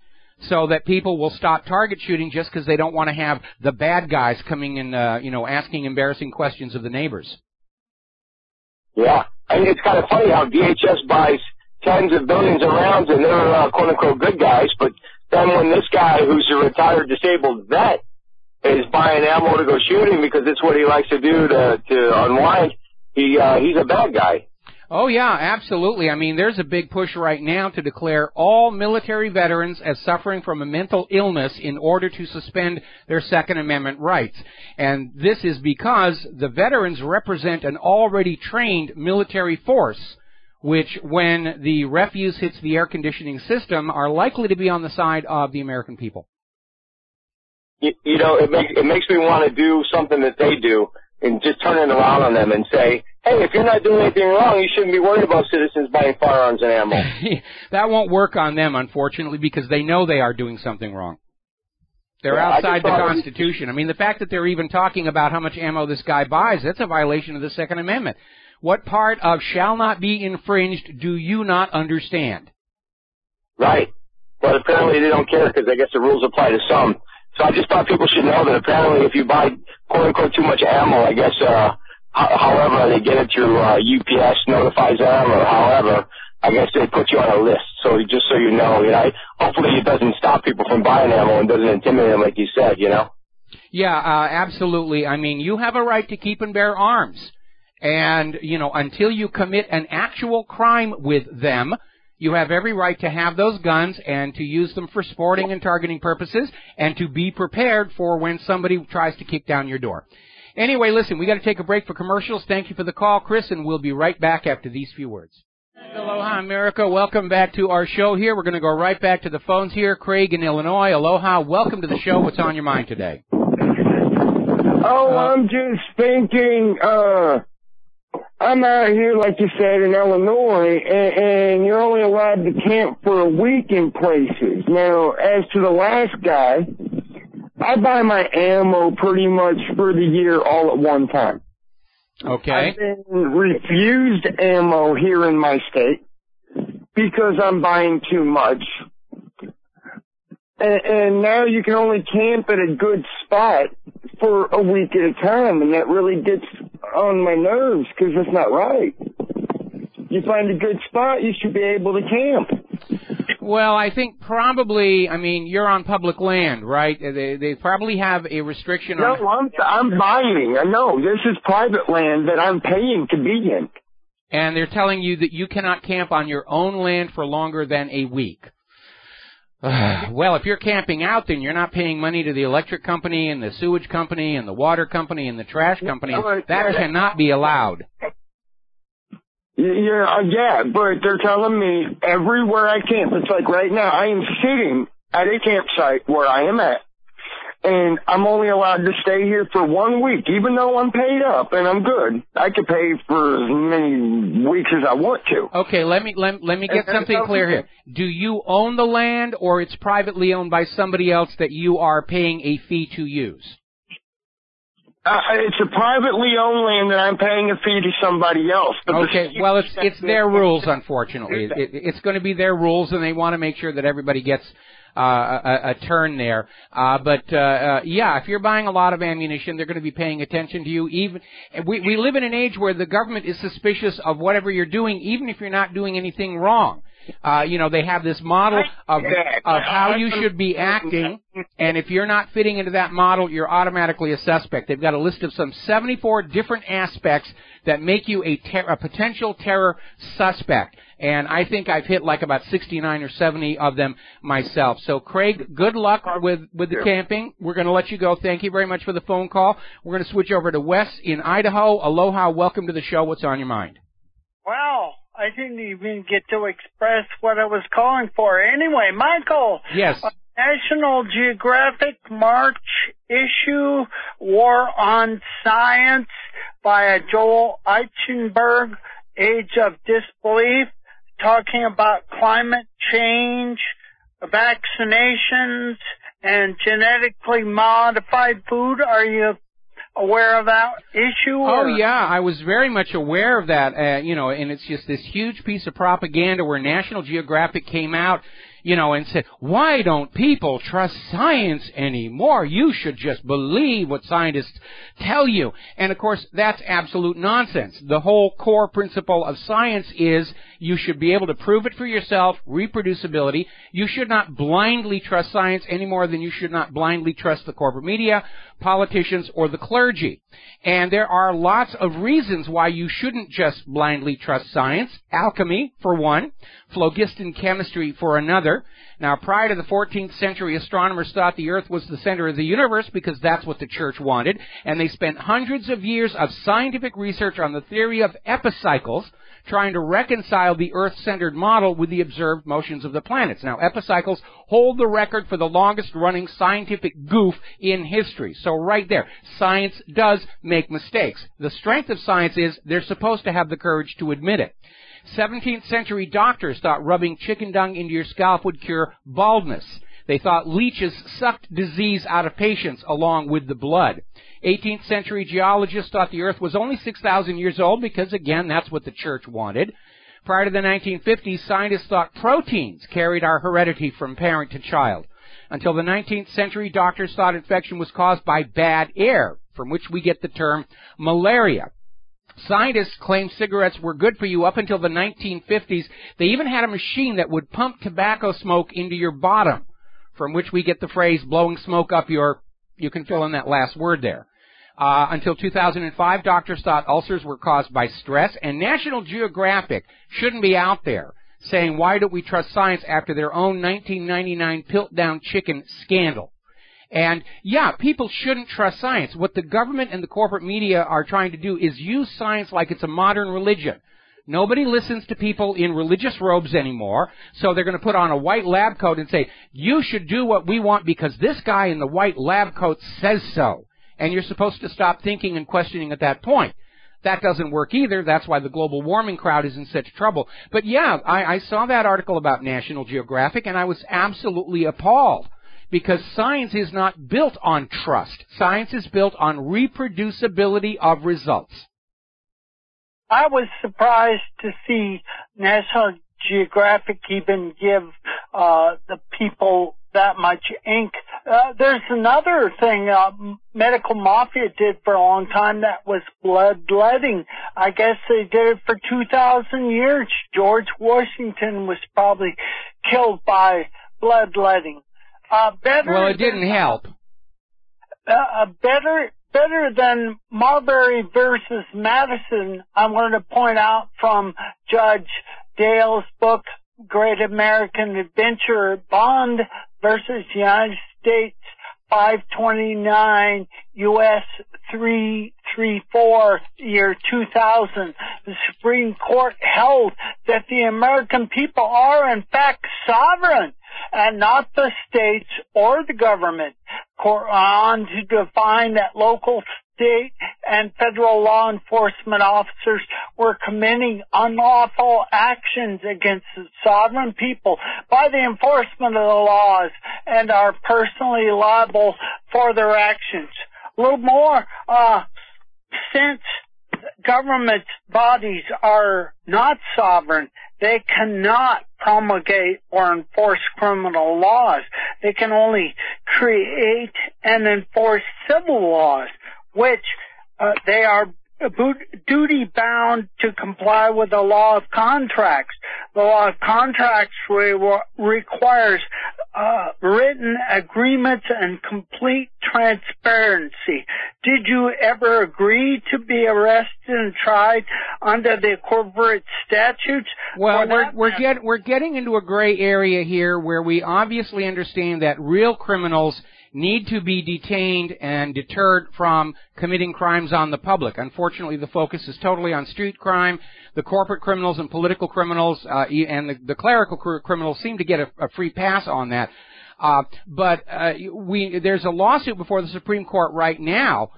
so that people will stop target shooting just because they don't want to have the bad guys coming and, you know, asking embarrassing questions of the neighbors. Yeah. I mean, it's kind of funny how DHS buys tens of billions of rounds and they're, quote-unquote, good guys, but then when this guy who's a retired disabled vet is buying ammo to go shooting because it's what he likes to do to unwind, he's a bad guy. Oh, yeah, absolutely. I mean, there's a big push right now to declare all military veterans as suffering from a mental illness in order to suspend their Second Amendment rights. And this is because the veterans represent an already trained military force, which, when the refuse hits the air conditioning system, are likely to be on the side of the American people. You know, it makes me want to do something that they do and just turn it around on them and say, hey, if you're not doing anything wrong, you shouldn't be worried about citizens buying firearms and ammo. That won't work on them, unfortunately, because they know they are doing something wrong. They're outside the Constitution. I mean, the fact that they're even talking about how much ammo this guy buys, that's a violation of the Second Amendment. What part of shall not be infringed do you not understand? Right. but apparently they don't care because I guess the rules apply to some. So I just thought people should know that apparently if you buy quote-unquote too much ammo, I guess, however they get it through UPS notifies them or however, I guess they put you on a list. So just so you know, hopefully it doesn't stop people from buying ammo and doesn't intimidate them like you said, Yeah, absolutely. I mean, you have a right to keep and bear arms. And, until you commit an actual crime with them, you have every right to have those guns and to use them for sporting and targeting purposes and to be prepared for when somebody tries to kick down your door. Anyway, listen, we got to take a break for commercials. Thank you for the call, Chris, and we'll be right back after these few words. Aloha, America. Welcome back to our show here. We're going to go right back to the phones here. Craig in Illinois. Aloha. Welcome to the show. What's on your mind today? I'm just thinking, I'm out here, like you said, in Illinois, and you're only allowed to camp for a week in places. Now, as to the last guy, I buy my ammo pretty much for the year all at one time. Okay. I've been refused ammo here in my state because I'm buying too much. And now you can only camp at a good spot for a week at a time, and that really gets on my nerves because it's not right. You find a good spot, you should be able to camp. Well, I think probably, you're on public land, right? They probably have a restriction on... No, I'm buying. I know. This is private land that I'm paying to be in. And they're telling you that you cannot camp on your own land for longer than a week. Well, if you're camping out, then you're not paying money to the electric company and the sewage company and the water company and the trash company. That cannot be allowed. Yeah, but they're telling me everywhere I camp, it's like right now, I am sitting at a campsite where I am at, and I'm only allowed to stay here for 1 week, even though I'm paid up and I'm good. I could pay for as many weeks as I want to. Okay, let me get something clear here. Do you own the land, or it's privately owned by somebody else that you are paying a fee to use? It's a privately owned land that I'm paying a fee to somebody else. But okay, well, it's their rules, unfortunately. It's going to be their rules, and they want to make sure that everybody gets a turn there. Yeah, if you're buying a lot of ammunition, they're going to be paying attention to you. We live in an age where the government is suspicious of whatever you're doing, even if you're not doing anything wrong. They have this model of how you should be acting, and if you're not fitting into that model, you're automatically a suspect. They've got a list of some 74 different aspects that make you a potential terror suspect. And I think I've hit like about 69 or 70 of them myself. So, Craig, good luck with the camping. We're going to let you go. Thank you very much for the phone call. We're going to switch over to Wes in Idaho. Aloha. Welcome to the show. What's on your mind? Wow. I didn't even get to express what I was calling for. Anyway, Michael. Yes. National Geographic March issue, War on Science by Joel Eichenberg, Age of Disbelief, talking about climate change, vaccinations, and genetically modified food. Are you aware of that issue? Oh, yeah, I was very much aware of that, and it's just this huge piece of propaganda where National Geographic came out, and said, why don't people trust science anymore? You should just believe what scientists tell you. And, of course, that's absolute nonsense. The whole core principle of science is you should be able to prove it for yourself, reproducibility. You should not blindly trust science any more than you should not blindly trust the corporate media, politicians, or the clergy. And there are lots of reasons why you shouldn't just blindly trust science. Alchemy, for one. Phlogiston chemistry, for another. Now, prior to the 14th century, astronomers thought the Earth was the center of the universe because that's what the church wanted. And they spent hundreds of years of scientific research on the theory of epicycles, trying to reconcile the Earth-centered model with the observed motions of the planets. Now, epicycles hold the record for the longest-running scientific goof in history. So right there, science does make mistakes. The strength of science is they're supposed to have the courage to admit it. 17th century doctors thought rubbing chicken dung into your scalp would cure baldness. They thought leeches sucked disease out of patients along with the blood. 18th century geologists thought the Earth was only 6,000 years old because, again, that's what the church wanted. Prior to the 1950s, scientists thought proteins carried our heredity from parent to child. Until the 19th century, doctors thought infection was caused by bad air, from which we get the term malaria. Scientists claimed cigarettes were good for you up until the 1950s. They even had a machine that would pump tobacco smoke into your bottom, from which we get the phrase blowing smoke up your, you can fill in that last word there. Until 2005, doctors thought ulcers were caused by stress, and National Geographic shouldn't be out there saying, why don't we trust science, after their own 1999 Piltdown chicken scandal. And, yeah, people shouldn't trust science. What the government and the corporate media are trying to do is use science like it's a modern religion. Nobody listens to people in religious robes anymore, so they're going to put on a white lab coat and say, you should do what we want because this guy in the white lab coat says so. And you're supposed to stop thinking and questioning at that point. That doesn't work either. That's why the global warming crowd is in such trouble. But yeah, I saw that article about National Geographic, and I was absolutely appalled. Because science is not built on trust. Science is built on reproducibility of results. I was surprised to see National Geographic even give the people that much ink. There's another thing medical mafia did for a long time, that was bloodletting. I guess they did it for 2,000 years. George Washington was probably killed by bloodletting. Well, it didn't help. Better than Marbury versus Madison, I wanted to point out from Judge Dale's book, Great American Adventure, Bond versus United States, 529 U.S. 334, year 2000. The Supreme Court held that the American people are in fact sovereign, and not the states or the government. Court on to define that local, state, and federal law enforcement officers were committing unlawful actions against the sovereign people by the enforcement of the laws and are personally liable for their actions. A little more, since government bodies are not sovereign, they cannot promulgate or enforce criminal laws. They can only create and enforce civil laws, which they are duty-bound to comply with the law of contracts. The law of contracts requires written agreements and complete transparency. Did you ever agree to be arrested and tried under the corporate statutes? Well, we're getting into a gray area here where we obviously understand that real criminals need to be detained and deterred from committing crimes on the public. Unfortunately, the focus is totally on street crime. The corporate criminals and political criminals and the clerical criminals seem to get a free pass on that. But there's a lawsuit before the Supreme Court right now,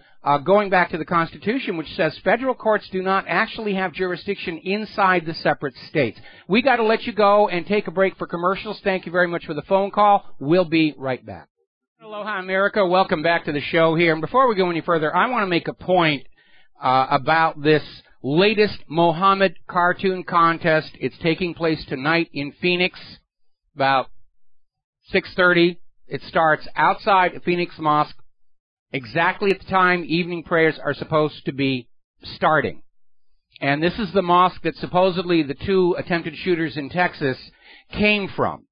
going back to the Constitution, which says federal courts do not actually have jurisdiction inside the separate states. We got to let you go and take a break for commercials. Thank you very much for the phone call. We'll be right back. Aloha, America. Welcome back to the show here. And before we go any further, I want to make a point about this latest Mohammed cartoon contest. It's taking place tonight in Phoenix, about 6:30. It starts outside Phoenix Mosque, exactly at the time evening prayers are supposed to be starting. And this is the mosque that supposedly the two attempted shooters in Texas came from.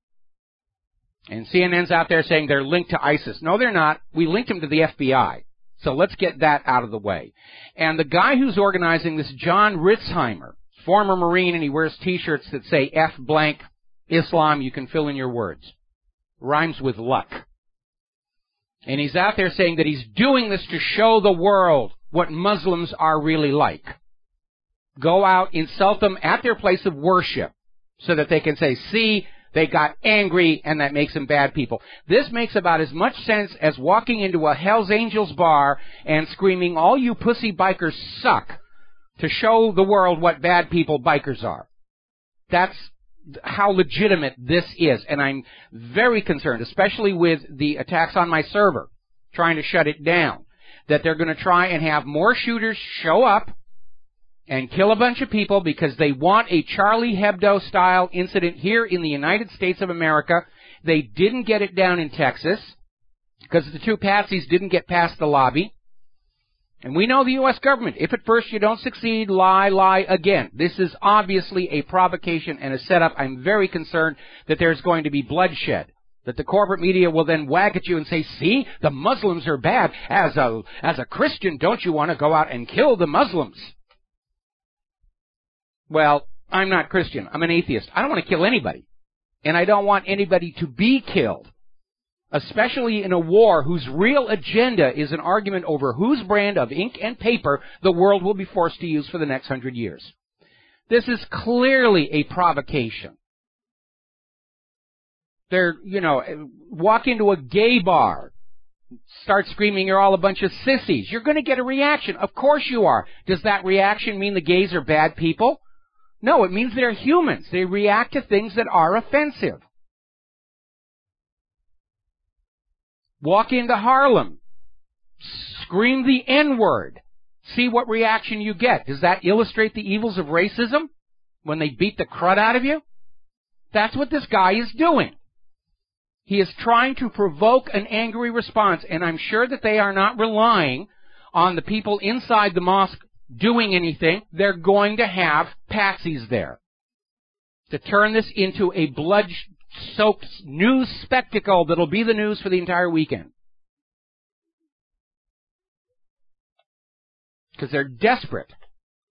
And CNN's out there saying they're linked to ISIS. No, they're not. We linked them to the FBI. So let's get that out of the way. And the guy who's organizing this, John Ritzheimer, former Marine, and he wears T-shirts that say F blank Islam. You can fill in your words. Rhymes with luck. And he's out there saying that he's doing this to show the world what Muslims are really like. Go out, insult them at their place of worship so that they can say, see, they got angry, and that makes them bad people. This makes about as much sense as walking into a Hell's Angels bar and screaming, all you pussy bikers suck, to show the world what bad people bikers are. That's how legitimate this is, and I'm very concerned, especially with the attacks on my server, trying to shut it down, that they're going to try and have more shooters show up and kill a bunch of people because they want a Charlie Hebdo-style incident here in the United States of America. They didn't get it down in Texas because the two patsies didn't get past the lobby. And we know the U.S. government, if at first you don't succeed, lie again. This is obviously a provocation and a setup. I'm very concerned that there's going to be bloodshed, that the corporate media will then wag at you and say, see, the Muslims are bad. As a Christian, don't you want to go out and kill the Muslims? Well, I'm not Christian. I'm an atheist. I don't want to kill anybody. And I don't want anybody to be killed, especially in a war whose real agenda is an argument over whose brand of ink and paper the world will be forced to use for the next 100 years. This is clearly a provocation. They're, walk into a gay bar, start screaming, you're all a bunch of sissies. You're going to get a reaction. Of course you are. Does that reaction mean the gays are bad people? No, it means they're humans. They react to things that are offensive. Walk into Harlem, scream the N-word, see what reaction you get. Does that illustrate the evils of racism when they beat the crud out of you? That's what this guy is doing. He is trying to provoke an angry response, and I'm sure that they are not relying on the people inside the mosque doing anything. They're going to have patsies there to turn this into a blood-soaked news spectacle that'll be the news for the entire weekend. Because they're desperate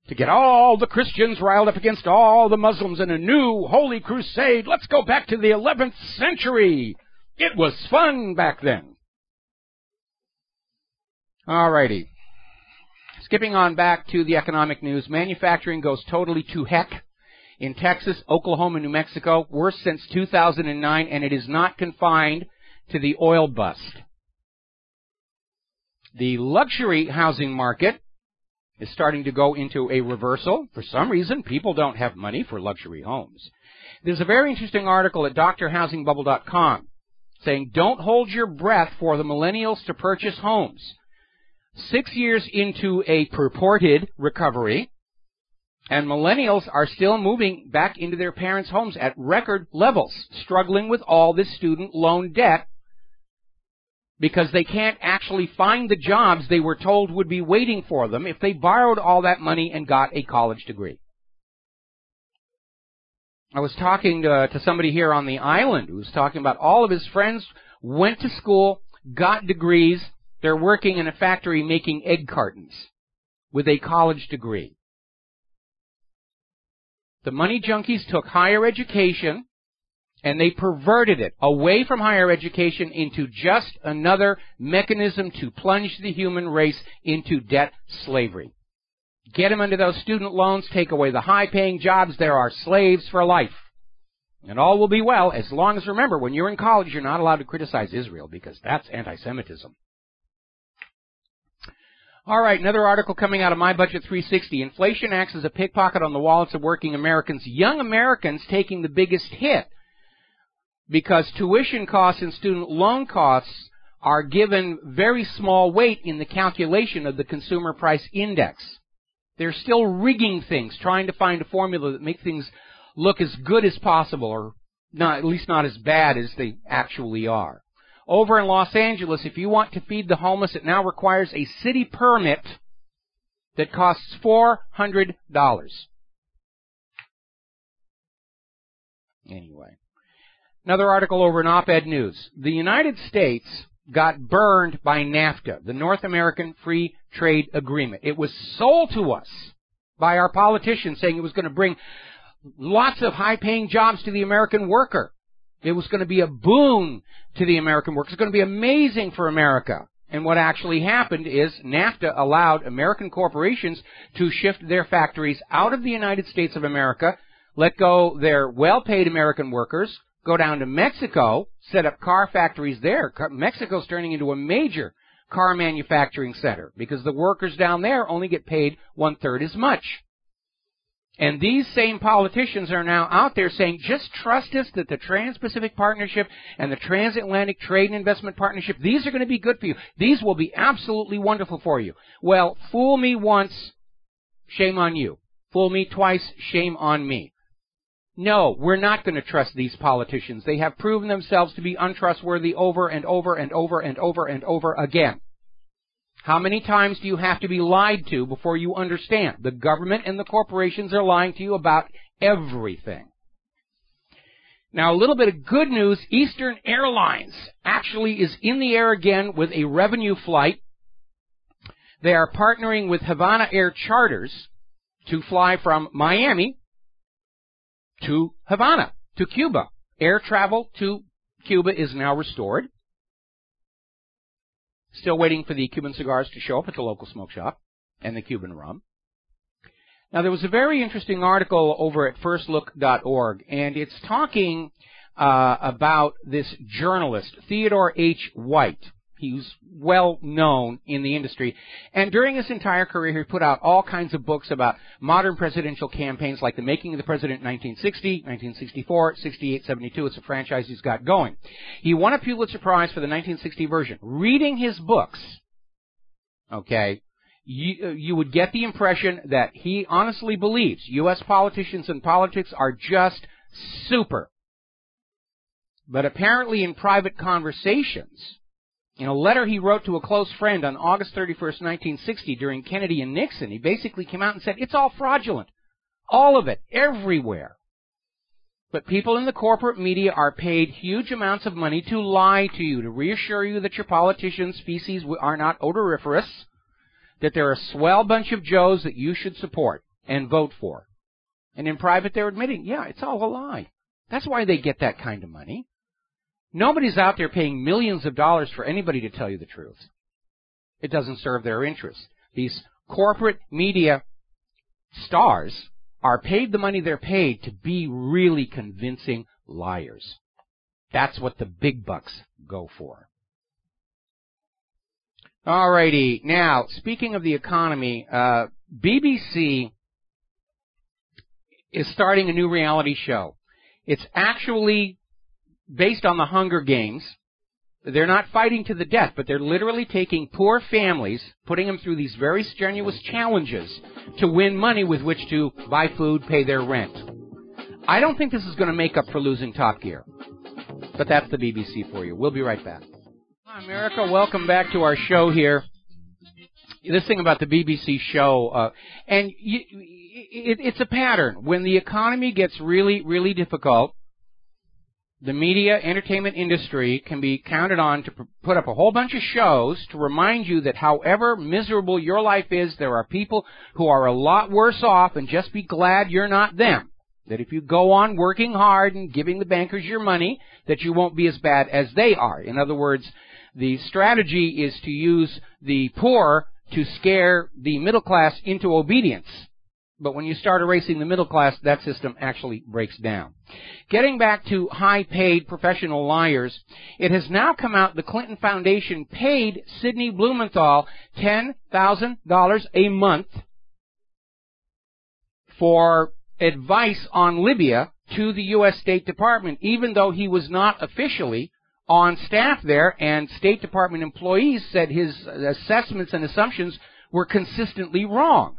to get all the Christians riled up against all the Muslims in a new holy crusade. Let's go back to the 11th century. It was fun back then. All righty. Skipping on back to the economic news, manufacturing goes totally to heck in Texas, Oklahoma, New Mexico, worse since 2009, and it is not confined to the oil bust. The luxury housing market is starting to go into a reversal. For some reason, people don't have money for luxury homes. There's a very interesting article at drhousingbubble.com saying, don't hold your breath for the millennials to purchase homes. 6 years into a purported recovery, and millennials are still moving back into their parents' homes at record levels, struggling with all this student loan debt because they can't actually find the jobs they were told would be waiting for them if they borrowed all that money and got a college degree. I was talking to somebody here on the island who was talking about all of his friends went to school, got degrees. They're working in a factory making egg cartons with a college degree. The money junkies took higher education and they perverted it away from higher education into just another mechanism to plunge the human race into debt slavery. Get them into those student loans, take away the high-paying jobs, there are slaves for life. And all will be well, as long as, remember, when you're in college, you're not allowed to criticize Israel, because that's anti-Semitism. All right, another article coming out of My Budget 360. Inflation acts as a pickpocket on the wallets of working Americans. Young Americans taking the biggest hit because tuition costs and student loan costs are given very small weight in the calculation of the Consumer Price Index. They're still rigging things, trying to find a formula that makes things look as good as possible, or not, at least not as bad as they actually are. Over in Los Angeles, if you want to feed the homeless, it now requires a city permit that costs $400. Anyway, another article over in Op-Ed News. The United States got burned by NAFTA, the North American Free Trade Agreement. It was sold to us by our politicians saying it was going to bring lots of high-paying jobs to the American worker. It was going to be a boon to the American worker. It's going to be amazing for America. And what actually happened is NAFTA allowed American corporations to shift their factories out of the United States of America, let go their well-paid American workers, go down to Mexico, set up car factories there. Mexico's turning into a major car manufacturing center because the workers down there only get paid 1/3 as much. And these same politicians are now out there saying, just trust us that the Trans-Pacific Partnership and the Transatlantic Trade and Investment Partnership, these are going to be good for you. These will be absolutely wonderful for you. Well, fool me once, shame on you. Fool me twice, shame on me. No, we're not going to trust these politicians. They have proven themselves to be untrustworthy over and over and over and over and over again. How many times do you have to be lied to before you understand? The government and the corporations are lying to you about everything. Now, a little bit of good news. Eastern Airlines actually is in the air again with a revenue flight. They are partnering with Havana Air Charters to fly from Miami to Havana, to Cuba. Air travel to Cuba is now restored. Still waiting for the Cuban cigars to show up at the local smoke shop and the Cuban rum. Now, there was a very interesting article over at firstlook.org, and it's talking about this journalist, Theodore H. White. He's well known in the industry. And during his entire career, he put out all kinds of books about modern presidential campaigns, like The Making of the President in 1960, 1964, 68, 72. It's a franchise he's got going. He won a Pulitzer Prize for the 1960 version. Reading his books, okay, you would get the impression that he honestly believes U.S. politicians and politics are just super. But apparently in private conversations, in a letter he wrote to a close friend on August 31st, 1960, during Kennedy and Nixon, he basically came out and said, it's all fraudulent. All of it. Everywhere. But people in the corporate media are paid huge amounts of money to lie to you, to reassure you that your politicians' species are not odoriferous, that they're a swell bunch of Joes that you should support and vote for. And in private, they're admitting, yeah, it's all a lie. That's why they get that kind of money. Nobody's out there paying millions of dollars for anybody to tell you the truth. It doesn't serve their interests. These corporate media stars are paid the money they're paid to be really convincing liars. That's what the big bucks go for. Alrighty. Now, speaking of the economy, BBC is starting a new reality show. It's actually based on the Hunger Games. They're not fighting to the death, but they're literally taking poor families, putting them through these very strenuous challenges to win money with which to buy food, pay their rent. I don't think this is going to make up for losing Top Gear. But that's the BBC for you. We'll be right back. Hi, America. Welcome back to our show here. This thing about the BBC show, and it's a pattern. When the economy gets really, really difficult, the media, entertainment industry can be counted on to put up a whole bunch of shows to remind you that however miserable your life is, there are people who are a lot worse off, and just be glad you're not them. That if you go on working hard and giving the bankers your money, that you won't be as bad as they are. In other words, the strategy is to use the poor to scare the middle class into obedience. But when you start erasing the middle class, that system actually breaks down. Getting back to high-paid professional liars, it has now come out the Clinton Foundation paid Sidney Blumenthal $10,000 a month for advice on Libya to the U.S. State Department, even though he was not officially on staff there, and State Department employees said his assessments and assumptions were consistently wrong.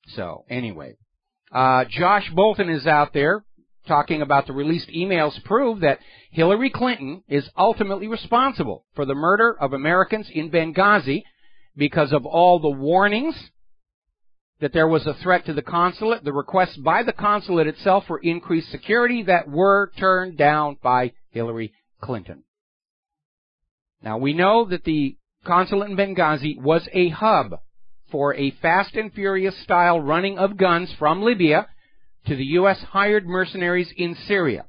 So, anyway, Josh Bolton is out there talking about the released emails prove that Hillary Clinton is ultimately responsible for the murder of Americans in Benghazi because of all the warnings that there was a threat to the consulate, the requests by the consulate itself for increased security that were turned down by Hillary Clinton. Now, we know that the consulate in Benghazi was a hub for a Fast and Furious style running of guns from Libya to the U.S. hired mercenaries in Syria.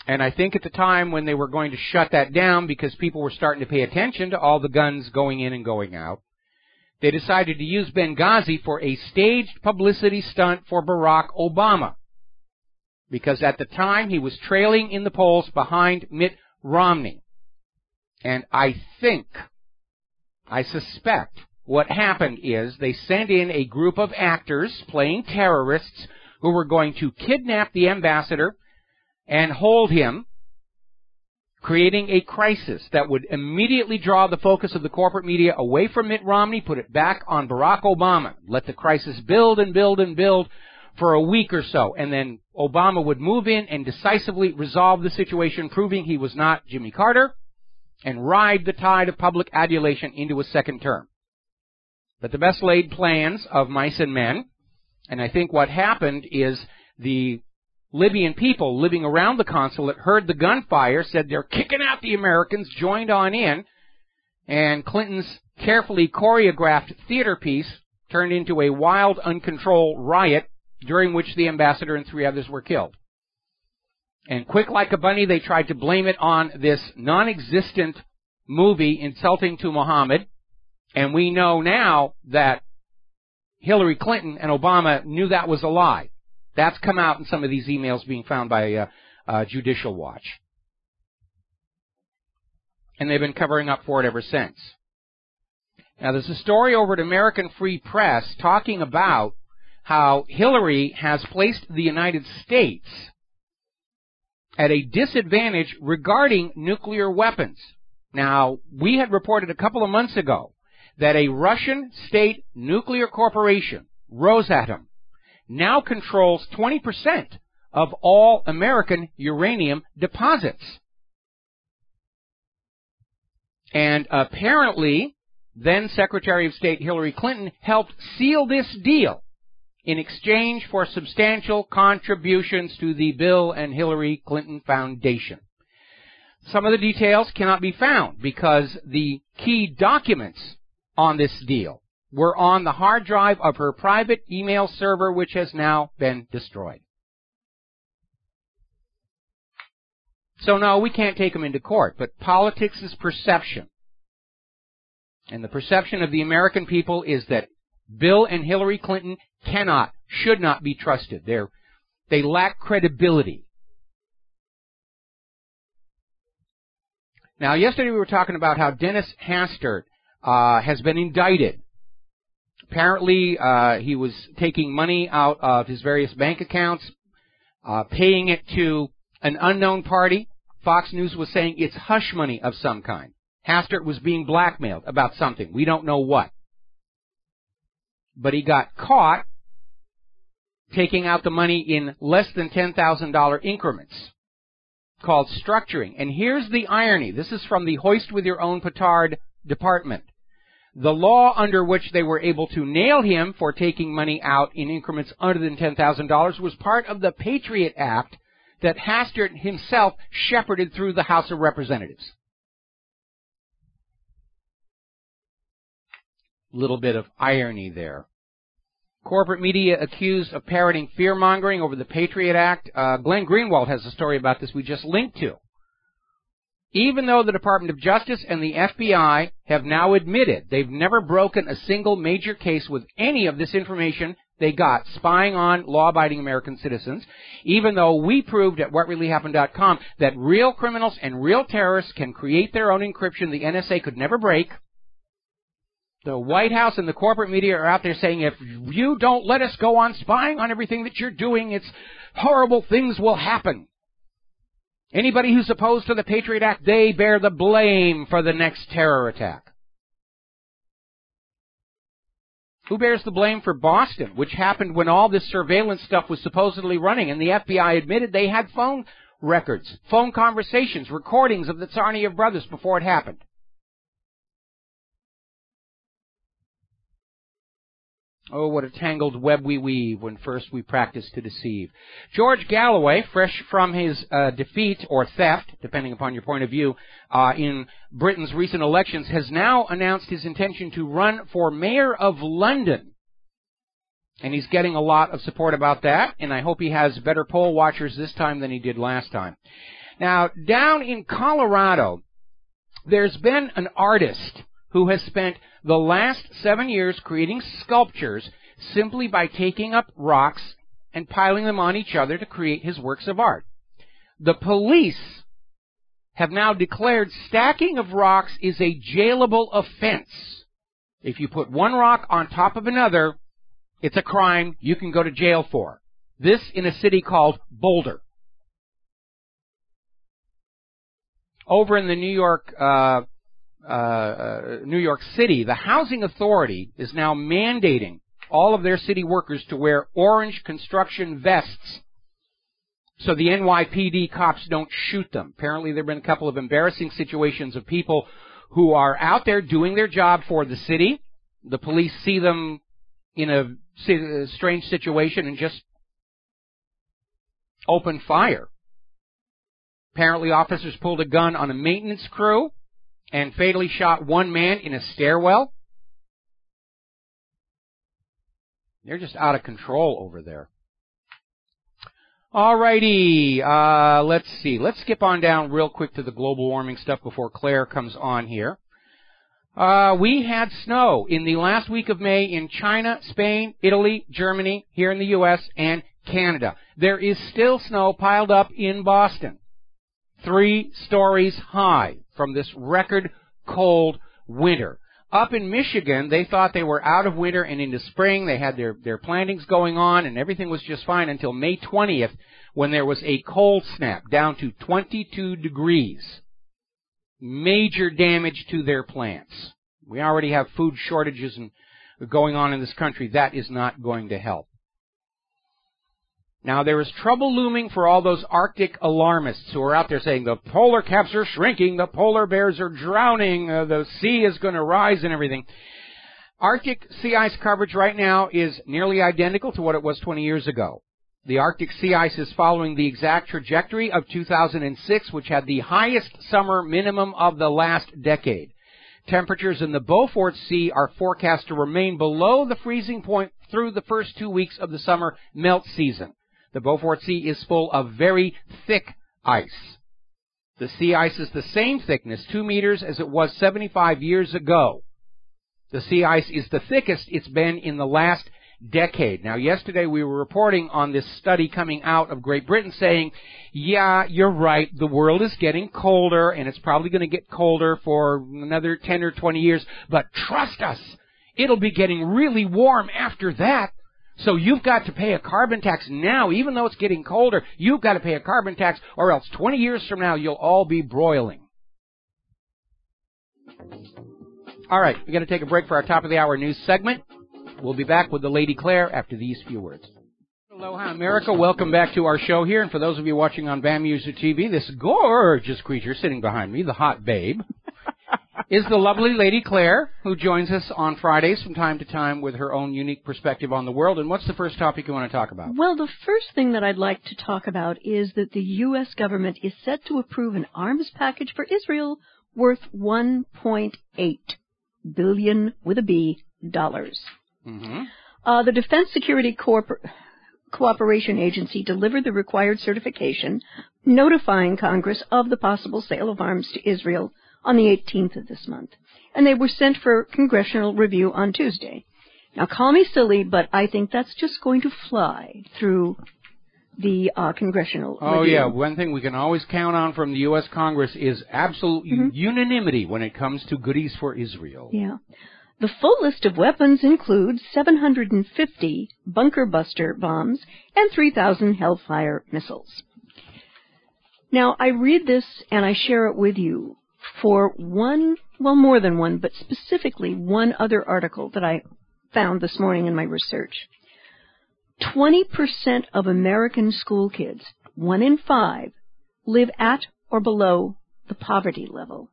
And I think at the time when they were going to shut that down because people were starting to pay attention to all the guns going in and going out, they decided to use Benghazi for a staged publicity stunt for Barack Obama. Because at the time he was trailing in the polls behind Mitt Romney. And I suspect, what happened is they sent in a group of actors playing terrorists who were going to kidnap the ambassador and hold him creating a crisis that would immediately draw the focus of the corporate media away from Mitt Romney, put it back on Barack Obama, let the crisis build and build and build for a week or so, and then Obama would move in and decisively resolve the situation, proving he was not Jimmy Carter, and ride the tide of public adulation into a second term. But the best laid plans of mice and men, and I think what happened is the Libyan people living around the consulate heard the gunfire, said they're kicking out the Americans, joined on in, and Clinton's carefully choreographed theater piece turned into a wild, uncontrolled riot during which the ambassador and 3 others were killed. And quick like a bunny, they tried to blame it on this non-existent movie insulting to Muhammad, and we know now that Hillary Clinton and Obama knew that was a lie. That's come out in some of these emails being found by Judicial Watch. And they've been covering up for it ever since. Now, there's a story over at American Free Press talking about how Hillary has placed the United States at a disadvantage regarding nuclear weapons. Now, we had reported a couple of months ago that a Russian state nuclear corporation, Rosatom, now controls 20% of all American uranium deposits. And apparently, then Secretary of State Hillary Clinton helped seal this deal in exchange for substantial contributions to the Bill and Hillary Clinton Foundation. Some of the details cannot be found because the key documents on this deal were on the hard drive of her private email server, which has now been destroyed. So no, we can't take them into court, but politics is perception. And the perception of the American people is that Bill and Hillary Clinton should not be trusted. They lack credibility. Now, yesterday we were talking about how Dennis Hastert has been indicted. Apparently, he was taking money out of his various bank accounts, paying it to an unknown party. Fox News was saying it's hush money of some kind. Hastert was being blackmailed about something. We don't know what. But he got caught taking out the money in less than $10,000 increments, called structuring. And here's the irony. This is from the Hoist with Your Own Petard department. The law under which they were able to nail him for taking money out in increments other than $10,000 was part of the Patriot Act that Hastert himself shepherded through the House of Representatives. Little bit of irony there. Corporate media accused of parroting fear-mongering over the Patriot Act. Glenn Greenwald has a story about this we just linked to. Even though the Department of Justice and the FBI have now admitted they've never broken a single major case with any of this information they got spying on law-abiding American citizens, even though we proved at whatreallyhappened.com that real criminals and real terrorists can create their own encryption the NSA could never break, the White House and the corporate media are out there saying, if you don't let us go on spying on everything that you're doing, it's horrible things will happen. Anybody who's opposed to the Patriot Act, they bear the blame for the next terror attack. Who bears the blame for Boston, which happened when all this surveillance stuff was supposedly running, and the FBI admitted they had phone records, phone conversations, recordings of the Tsarnaev brothers before it happened? Oh, what a tangled web we weave when first we practice to deceive. George Galloway, fresh from his defeat or theft, depending upon your point of view, in Britain's recent elections, has now announced his intention to run for mayor of London. And he's getting a lot of support about that, and I hope he has better poll watchers this time than he did last time. Now, down in Colorado, there's been an artist who has spent the last 7 years creating sculptures simply by taking up rocks and piling them on each other to create his works of art. The police have now declared stacking of rocks is a jailable offense. If you put one rock on top of another, it's a crime you can go to jail for. This in a city called Boulder. over in the New York City, the housing authority is now mandating all of their city workers to wear orange construction vests so the NYPD cops don't shoot them. Apparently there have been a couple of embarrassing situations of people who are out there doing their job for the city. The police see them in a strange situation and just open fire. Apparently officers pulled a gun on a maintenance crew and fatally shot one man in a stairwell. They're just out of control over there. Alrighty, let's see. Let's skip on down real quick to the global warming stuff before Claire comes on here. We had snow in the last week of May in China, Spain, Italy, Germany, here in the U.S., and Canada. There is still snow piled up in Boston, 3 stories high from this record cold winter. Up in Michigan, they thought they were out of winter and into spring. They had their plantings going on, and everything was just fine until May 20th, when there was a cold snap down to 22 degrees. Major damage to their plants. We already have food shortages going on in this country. That is not going to help. Now, there is trouble looming for all those Arctic alarmists who are out there saying the polar caps are shrinking, the polar bears are drowning, the sea is going to rise and everything. Arctic sea ice coverage right now is nearly identical to what it was 20 years ago. The Arctic sea ice is following the exact trajectory of 2006, which had the highest summer minimum of the last decade. Temperatures in the Beaufort Sea are forecast to remain below the freezing point through the first 2 weeks of the summer melt season. The Beaufort Sea is full of very thick ice. The sea ice is the same thickness, 2 meters, as it was 75 years ago. The sea ice is the thickest it's been in the last decade. Now, yesterday we were reporting on this study coming out of Great Britain saying, yeah, you're right, the world is getting colder, and it's probably going to get colder for another 10 or 20 years, but trust us, it'll be getting really warm after that. So you've got to pay a carbon tax now, even though it's getting colder. You've got to pay a carbon tax, or else 20 years from now, you'll all be broiling. All right, we're going to take a break for our top of the hour news segment. We'll be back with the Lady Claire after these few words. Aloha, America. Welcome back to our show here. And for those of you watching on BAM User TV, this gorgeous creature sitting behind me, the hot babe, is the lovely Lady Claire, who joins us on Fridays from time to time with her own unique perspective on the world. And what's the first topic you want to talk about? Well, the first thing that I'd like to talk about is that the U.S. government is set to approve an arms package for Israel worth $1.8 billion with a B dollars. Mm-hmm. The Defense Security Cooperation Agency delivered the required certification notifying Congress of the possible sale of arms to Israel on the 18th of this month, and they were sent for congressional review on Tuesday. Now, call me silly, but I think that's just going to fly through the congressional review. Oh, yeah. One thing we can always count on from the U.S. Congress is absolute unanimity when it comes to goodies for Israel. Yeah. The full list of weapons includes 750 bunker buster bombs and 3,000 Hellfire missiles. Now, I read this and I share it with you for one, well, more than one, but specifically one other article that I found this morning in my research. 20% of American school kids, 1 in 5, live at or below the poverty level.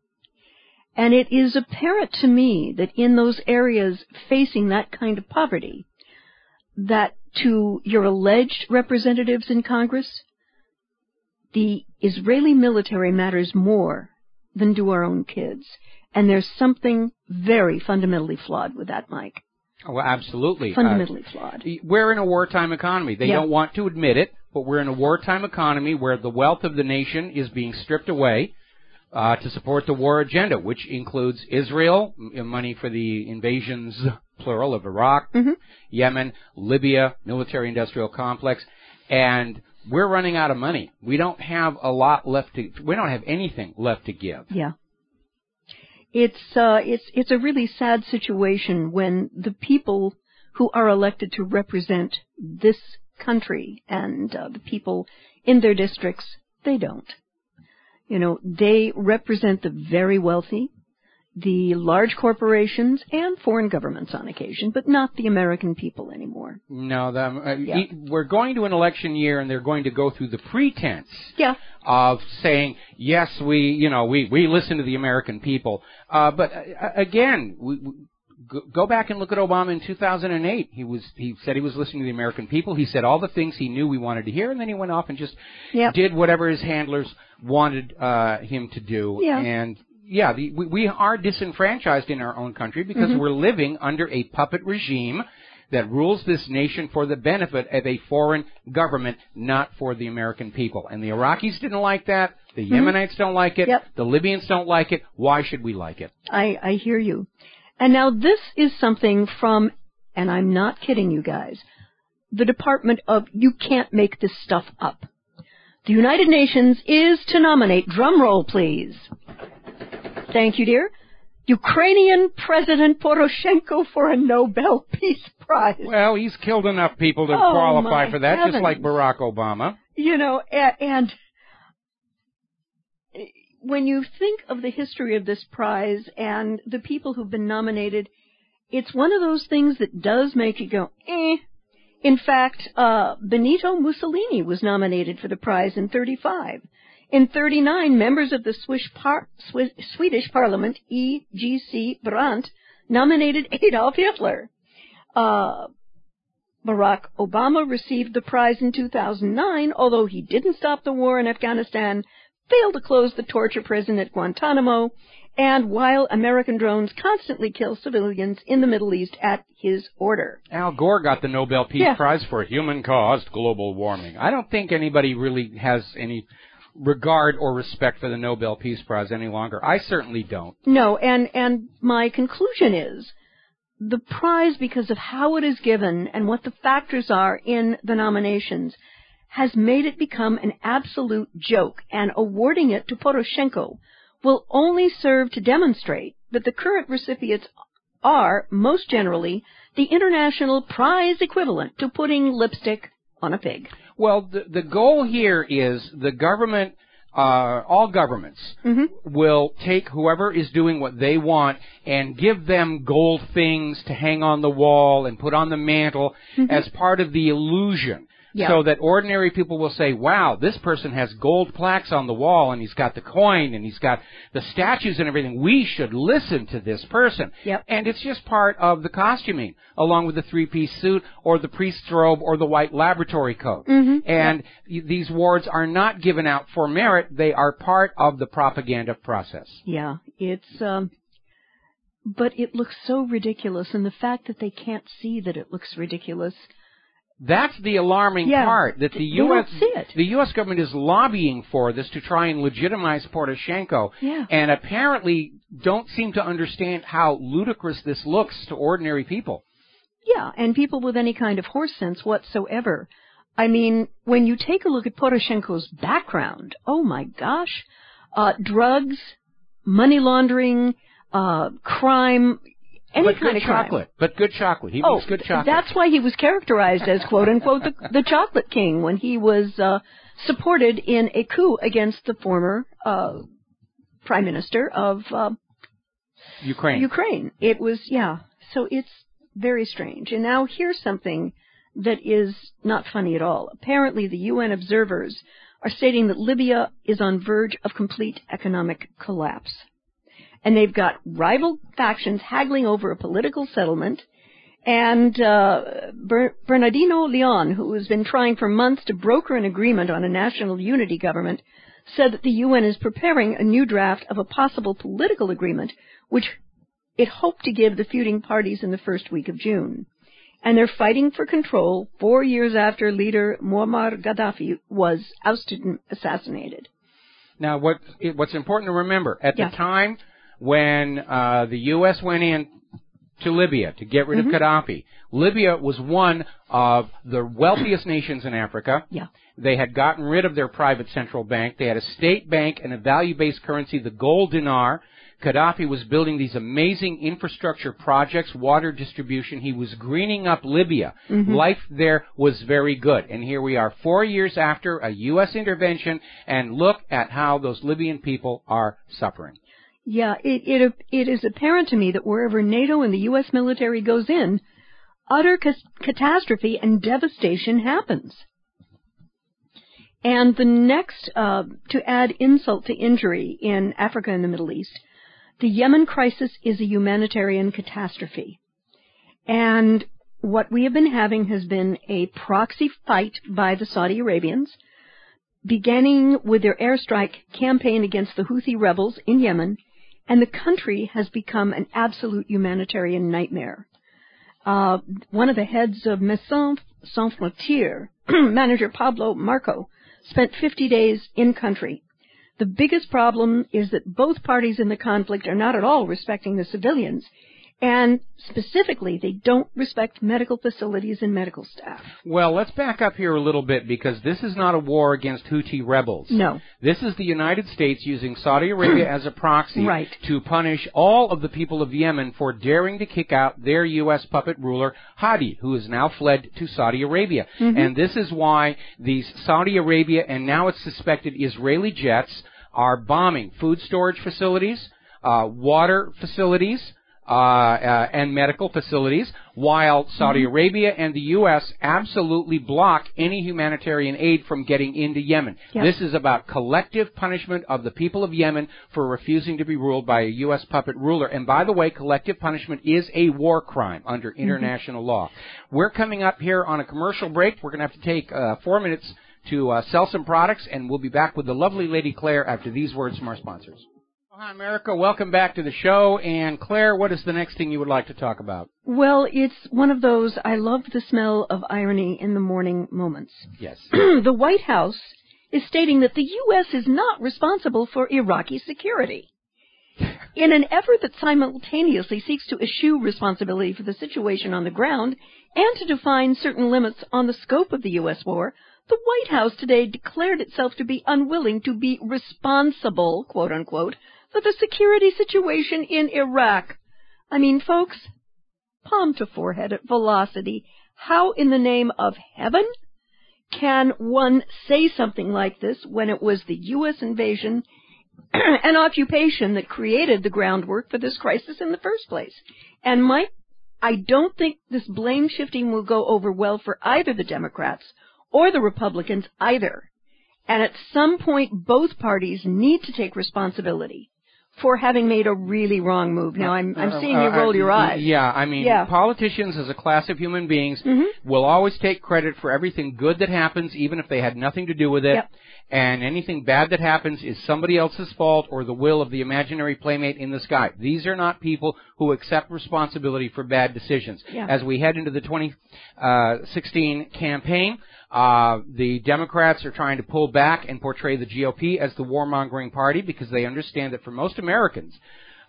And it is apparent to me that in those areas facing that kind of poverty, that to your alleged representatives in Congress, the Israeli military matters more than do our own kids. And there's something very fundamentally flawed with that, Mike. Oh, well, absolutely. Fundamentally flawed. We're in a wartime economy. They don't want to admit it, but we're in a wartime economy where the wealth of the nation is being stripped away to support the war agenda, which includes Israel, money for the invasions, plural, of Iraq, Yemen, Libya, military-industrial complex, and we're running out of money. We don't have a lot left to. We don't have anything left to give. Yeah. It's a really sad situation when the people who are elected to represent this country and the people in their districts, they don't. You know, they represent the very wealthy, the large corporations, and foreign governments on occasion, but not the American people anymore. No, we're going to an election year, and they're going to go through the pretense of saying, yes, we listen to the American people. But again, go back and look at Obama in 2008. He said he was listening to the American people. He said all the things he knew we wanted to hear, and then he went off and just did whatever his handlers wanted him to do. Yeah. And we are disenfranchised in our own country because we're living under a puppet regime that rules this nation for the benefit of a foreign government, not for the American people. And the Iraqis didn't like that. The Yemenites don't like it. The Libyans don't like it. Why should we like it? I hear you. And now this is something from, and I'm not kidding you guys, the Department of You Can't Make This Stuff Up. The United Nations is to nominate, drum roll please. Thank you, dear. Ukrainian President Poroshenko for a Nobel Peace Prize. Well, he's killed enough people to qualify for that, heavens. just like Barack Obama. You know, and when you think of the history of this prize and the people who've been nominated, it's one of those things that does make you go, eh. In fact, Benito Mussolini was nominated for the prize in 1935. In 1939, members of the Swedish Parliament, E.G.C. Brandt, nominated Adolf Hitler. Barack Obama received the prize in 2009, although he didn't stop the war in Afghanistan, failed to close the torture prison at Guantanamo, and while American drones constantly kill civilians in the Middle East at his order. Al Gore got the Nobel Peace Prize for human-caused global warming. I don't think anybody really has any regard or respect for the Nobel Peace Prize any longer. I certainly don't. No, and my conclusion is the prize, because of how it is given and what the factors are in the nominations, has made it become an absolute joke, and awarding it to Poroshenko will only serve to demonstrate that the current recipients are, most generally, the international prize equivalent to putting lipstick on a pig. Well, the goal here is the government, all governments, will take whoever is doing what they want and give them gold things to hang on the wall and put on the mantle as part of the illusion. So that ordinary people will say, wow, this person has gold plaques on the wall, and he's got the coin, and he's got the statues and everything. We should listen to this person. And it's just part of the costuming, along with the three-piece suit or the priest's robe or the white laboratory coat. And these awards are not given out for merit. They are part of the propaganda process. Yeah, it's... but it looks so ridiculous, and the fact that they can't see that it looks ridiculous... That's the alarming part, that the U.S. government is lobbying for this to try and legitimize Poroshenko, and apparently don't seem to understand how ludicrous this looks to ordinary people. Yeah, and people with any kind of horse sense whatsoever. I mean, when you take a look at Poroshenko's background, oh my gosh, drugs, money laundering, crime... But good chocolate. He makes good chocolate. That's why he was characterized as, quote-unquote, the chocolate king when he was supported in a coup against the former prime minister of Ukraine. It was, so it's very strange. And now here's something that is not funny at all. Apparently the UN observers are stating that Libya is on verge of complete economic collapse. And they've got rival factions haggling over a political settlement. And Bernardino Leon, who has been trying for months to broker an agreement on a national unity government, said that the UN is preparing a new draft of a possible political agreement, which it hoped to give the feuding parties in the first week of June. And they're fighting for control 4 years after leader Muammar Gaddafi was ousted and assassinated. Now, what's important to remember, at the time when the U.S. went in to Libya to get rid of Gaddafi, Libya was one of the wealthiest nations in Africa. They had gotten rid of their private central bank. They had a state bank and a value-based currency, the gold dinar. Gaddafi was building these amazing infrastructure projects, water distribution. He was greening up Libya. Life there was very good. And here we are 4 years after a U.S. intervention, and look at how those Libyan people are suffering. Yeah, it is apparent to me that wherever NATO and the U.S. military goes in, utter catastrophe and devastation happens. And the next, to add insult to injury in Africa and the Middle East, the Yemen crisis is a humanitarian catastrophe. And what we have been having has been a proxy fight by the Saudi Arabians, beginning with their airstrike campaign against the Houthi rebels in Yemen, and the country has become an absolute humanitarian nightmare. One of the heads of Médecins Sans Frontières, manager Pablo Marco, spent 50 days in country. The biggest problem is that both parties in the conflict are not at all respecting the civilians, and specifically, they don't respect medical facilities and medical staff. Well, let's back up here a little bit, because this is not a war against Houthi rebels. No. This is the United States using Saudi Arabia as a proxy to punish all of the people of Yemen for daring to kick out their U.S. puppet ruler, Hadi, who has now fled to Saudi Arabia. And this is why these Saudi Arabia and now it's suspected Israeli jets are bombing food storage facilities, water facilities, and medical facilities, while Saudi Arabia and the U.S. absolutely block any humanitarian aid from getting into Yemen. This is about collective punishment of the people of Yemen for refusing to be ruled by a U.S. puppet ruler. And by the way, collective punishment is a war crime under international law. We're coming up here on a commercial break. We're going to have to take 4 minutes to sell some products, and we'll be back with the lovely Lady Claire after these words from our sponsors. Hi, America. Welcome back to the show. And Claire, what is the next thing you would like to talk about? Well, it's one of those I love the smell of irony in the morning moments. Yes. The White House is stating that the U.S. is not responsible for Iraqi security. In an effort that simultaneously seeks to eschew responsibility for the situation on the ground and to define certain limits on the scope of the U.S. war, the White House today declared itself to be unwilling to be responsible, quote unquote, for the security situation in Iraq. I mean, folks, palm to forehead at velocity. How in the name of heaven can one say something like this when it was the U.S. invasion and occupation that created the groundwork for this crisis in the first place? And Mike, I don't think this blame shifting will go over well for either the Democrats or the Republicans either. And at some point, both parties need to take responsibility for having made a really wrong move. Now, I'm seeing you roll your eyes. Yeah, I mean, politicians as a class of human beings will always take credit for everything good that happens, even if they had nothing to do with it. And anything bad that happens is somebody else's fault or the will of the imaginary playmate in the sky. These are not people who accept responsibility for bad decisions. As we head into the 2016 campaign, the Democrats are trying to pull back and portray the GOP as the warmongering party because they understand that for most Americans,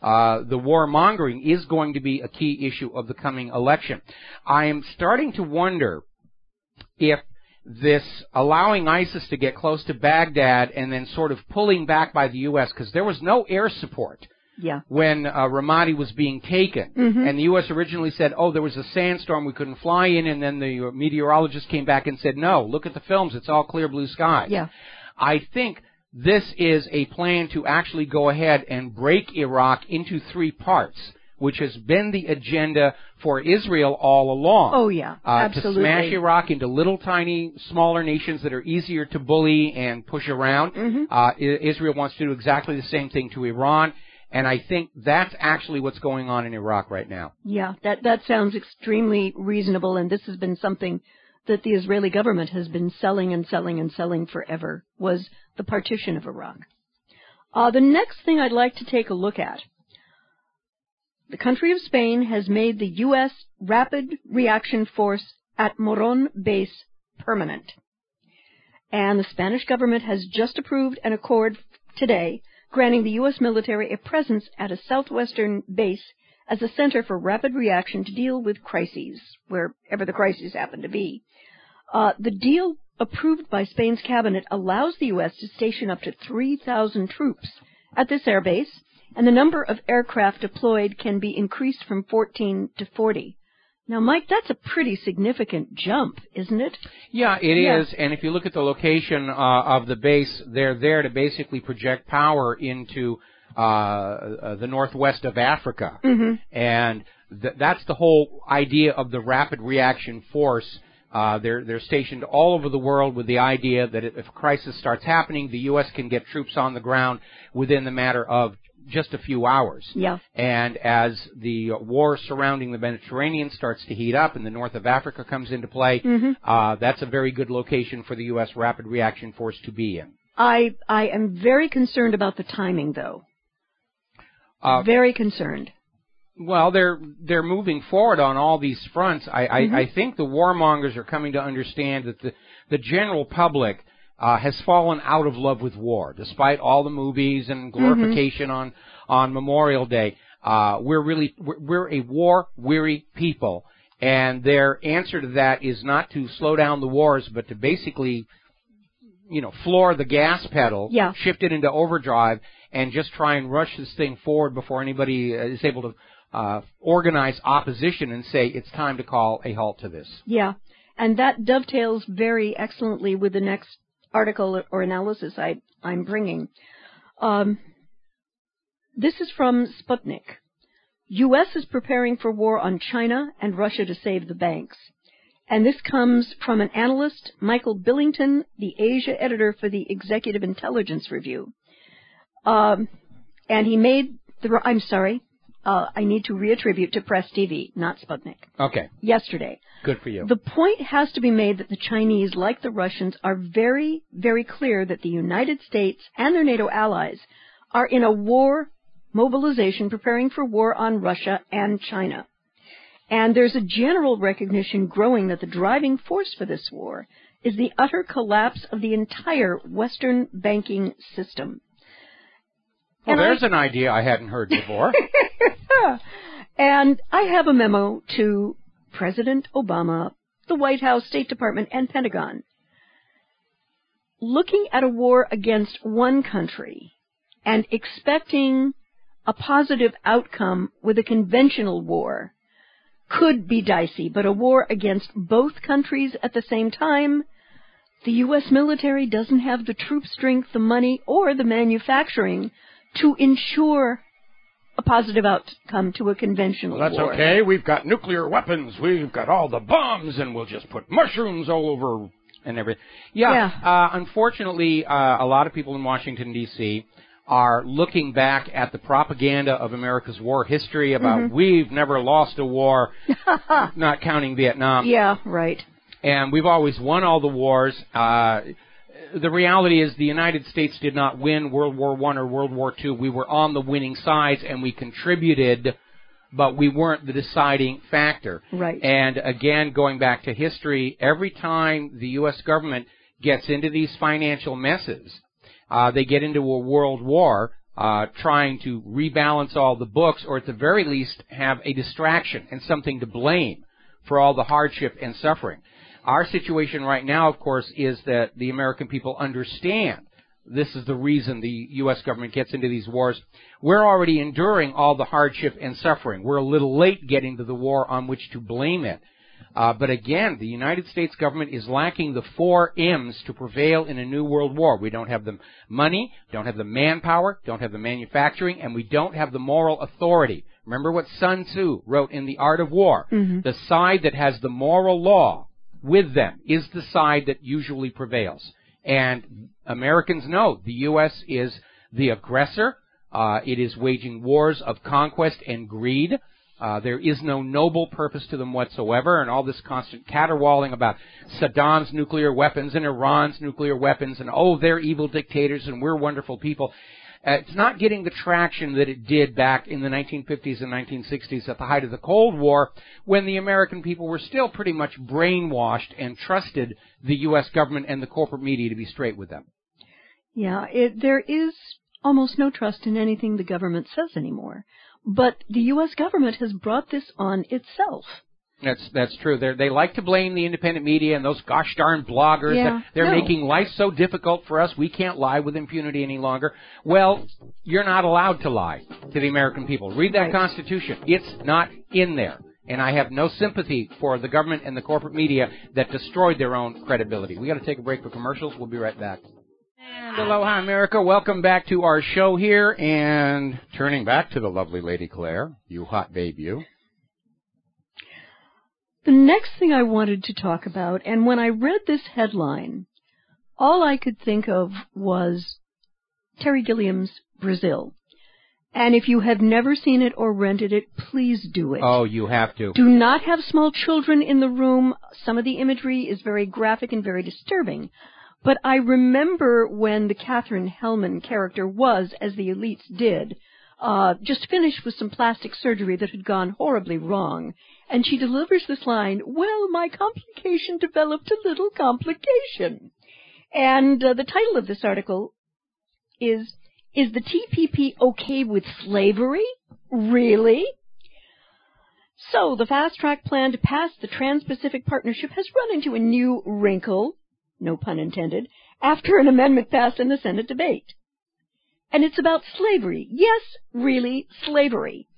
the warmongering is going to be a key issue of the coming election. I am starting to wonder if this allowing ISIS to get close to Baghdad and then sort of pulling back by the U.S., because there was no air support when Ramadi was being taken. And the U.S. originally said, oh, there was a sandstorm, we couldn't fly in, and then the meteorologist came back and said, no, look at the films, it's all clear blue skies. I think this is a plan to actually go ahead and break Iraq into 3 parts, which has been the agenda for Israel all along. Oh, yeah, absolutely. To smash Iraq into little, tiny, smaller nations that are easier to bully and push around. Israel wants to do exactly the same thing to Iran. And I think that's actually what's going on in Iraq right now. Yeah, that sounds extremely reasonable, and this has been something that the Israeli government has been selling and selling and selling forever, was the partition of Iraq. The next thing I'd like to take a look at, the country of Spain has made the U.S. Rapid Reaction Force at Morón base permanent. And the Spanish government has just approved an accord today granting the U.S. military a presence at a southwestern base as a center for rapid reaction to deal with crises, wherever the crises happen to be. The deal approved by Spain's cabinet allows the U.S. to station up to 3,000 troops at this air base and the number of aircraft deployed can be increased from 14 to 40. Now, Mike, that's a pretty significant jump, isn't it? Yeah, it is. And if you look at the location of the base, they're there to basically project power into the northwest of Africa. Mm-hmm. And that's the whole idea of the rapid reaction force. They're stationed all over the world with the idea that if a crisis starts happening, the U.S. can get troops on the ground within the matter of just a few hours. Yeah. And as the war surrounding the Mediterranean starts to heat up and the north of Africa comes into play, that's a very good location for the U.S. Rapid Reaction Force to be in. I am very concerned about the timing, though. Very concerned. Well, they're moving forward on all these fronts. I think the warmongers are coming to understand that the general public has fallen out of love with war, despite all the movies and glorification on Memorial Day. We're a war-weary people, and their answer to that is not to slow down the wars, but to basically, floor the gas pedal, shift it into overdrive, and just try and rush this thing forward before anybody is able to organize opposition and say it's time to call a halt to this. Yeah, and that dovetails very excellently with the next article or analysis I'm bringing. This is from Sputnik. U.S. is preparing for war on China and Russia to save the banks. And this comes from an analyst, Michael Billington, the Asia editor for the Executive Intelligence Review. And he made I need to reattribute to Press TV, not Sputnik. Okay. Yesterday. Good for you. The point has to be made that the Chinese, like the Russians, are very, very clear that the United States and their NATO allies are in a war mobilization preparing for war on Russia and China. And there's a general recognition growing that the driving force for this war is the utter collapse of the entire Western banking system. Well, there's an idea I hadn't heard before. And I have a memo to President Obama, the White House, State Department, and Pentagon. Looking at a war against one country and expecting a positive outcome with a conventional war could be dicey, but a war against both countries at the same time, the U.S. military doesn't have the troop strength, the money, or the manufacturing to ensure a positive outcome to a conventional war. That's okay. We've got nuclear weapons. We've got all the bombs, and we'll just put mushrooms all over and everything. Unfortunately, a lot of people in Washington, D.C. are looking back at the propaganda of America's war history about we've never lost a war, not counting Vietnam. Yeah, right. And we've always won all the wars. The reality is the United States did not win World War I or World War II. We were on the winning sides, and we contributed, but we weren't the deciding factor. Right. And again, going back to history, every time the U.S. government gets into these financial messes, they get into a world war trying to rebalance all the books, or at the very least have a distraction and something to blame for all the hardship and suffering. Our situation right now, of course, is that the American people understand this is the reason the U.S. government gets into these wars. We're already enduring all the hardship and suffering. We're a little late getting to the war on which to blame it. But again, the United States government is lacking the 4 M's to prevail in a new world war. We don't have the money, don't have the manpower, don't have the manufacturing, and we don't have the moral authority. Remember what Sun Tzu wrote in The Art of War. The side that has the moral law with them is the side that usually prevails. And Americans know the U.S. is the aggressor. It is waging wars of conquest and greed. There is no noble purpose to them whatsoever, and all this constant caterwauling about Saddam's nuclear weapons and Iran's nuclear weapons, and they're evil dictators and we're wonderful people. It's not getting the traction that it did back in the 1950s and 1960s at the height of the Cold War, when the American people were still pretty much brainwashed and trusted the U.S. government and the corporate media to be straight with them. Yeah, there is almost no trust in anything the government says anymore. But the U.S. government has brought this on itself. That's true. They like to blame the independent media and those gosh darn bloggers. Yeah, They're making life so difficult for us. We can't lie with impunity any longer. Well, you're not allowed to lie to the American people. Read that Constitution. It's not in there. And I have no sympathy for the government and the corporate media that destroyed their own credibility. We got to take a break for commercials. We'll be right back. And aloha, America. Welcome back to our show here. And turning back to the lovely Lady Claire, you hot babe, you. The next thing I wanted to talk about, and when I read this headline, all I could think of was Terry Gilliam's Brazil. And if you have never seen it or rented it, please do it. Oh, you have to. Do not have small children in the room. Some of the imagery is very graphic and very disturbing. But I remember when the Katherine Hellman character was, as the elites did, just finished with some plastic surgery that had gone horribly wrong. And she delivers this line, well, my complication developed a little complication. And the title of this article is the TPP okay with slavery? Really? So the fast-track plan to pass the Trans-Pacific Partnership has run into a new wrinkle, no pun intended, after an amendment passed in the Senate debate. And it's about slavery. Yes, really, slavery.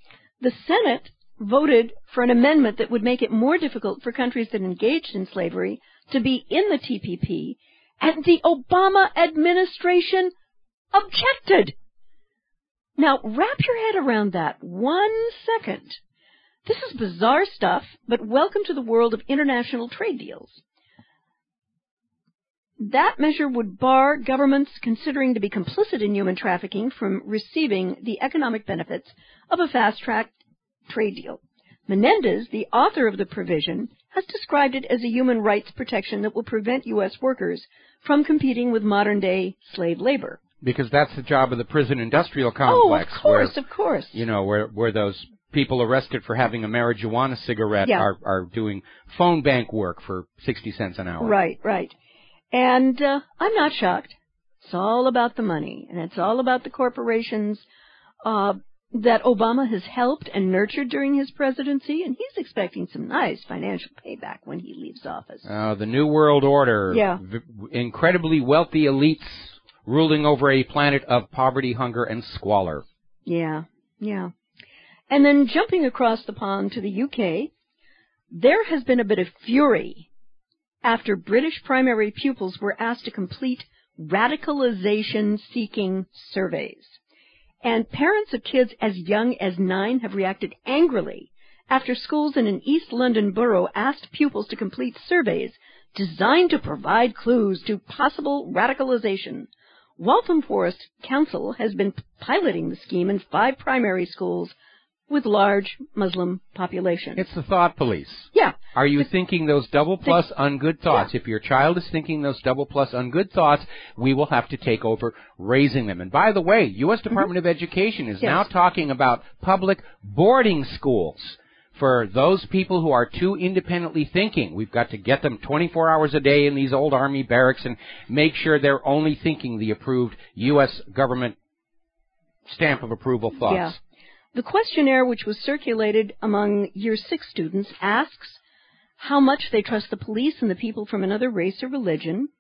The Senate voted for an amendment that would make it more difficult for countries that engaged in slavery to be in the TPP, and the Obama administration objected. Now, wrap your head around that 1 second. This is bizarre stuff, but welcome to the world of international trade deals. That measure would bar governments considering to be complicit in human trafficking from receiving the economic benefits of a fast-track trade deal. Menendez, the author of the provision, has described it as a human rights protection that will prevent U.S. workers from competing with modern-day slave labor. Because that's the job of the prison industrial complex. Oh, of course. You know, where those people arrested for having a marijuana cigarette are doing phone bank work for 60 cents an hour. Right. And I'm not shocked. It's all about the money, and it's all about the corporations that Obama has helped and nurtured during his presidency, and he's expecting some nice financial payback when he leaves office. The New World Order. Yeah. Incredibly wealthy elites ruling over a planet of poverty, hunger, and squalor. Yeah. And then jumping across the pond to the UK, there has been a bit of fury after British primary pupils were asked to complete radicalization-seeking surveys. And parents of kids as young as 9 have reacted angrily after schools in an East London borough asked pupils to complete surveys designed to provide clues to possible radicalization. Waltham Forest Council has been piloting the scheme in 5 primary schools with large Muslim population. It's the thought police. Yeah. Are you thinking those double plus ungood thoughts? Yeah. If your child is thinking those double plus ungood thoughts, we will have to take over raising them. And by the way, U.S. Department of Education is now talking about public boarding schools for those people who are too independently thinking. We've got to get them 24 hours a day in these old Army barracks and make sure they're only thinking the approved U.S. government stamp of approval thoughts. Yeah. The questionnaire, which was circulated among Year 6 students, asks how much they trust the police and the people from another race or religion,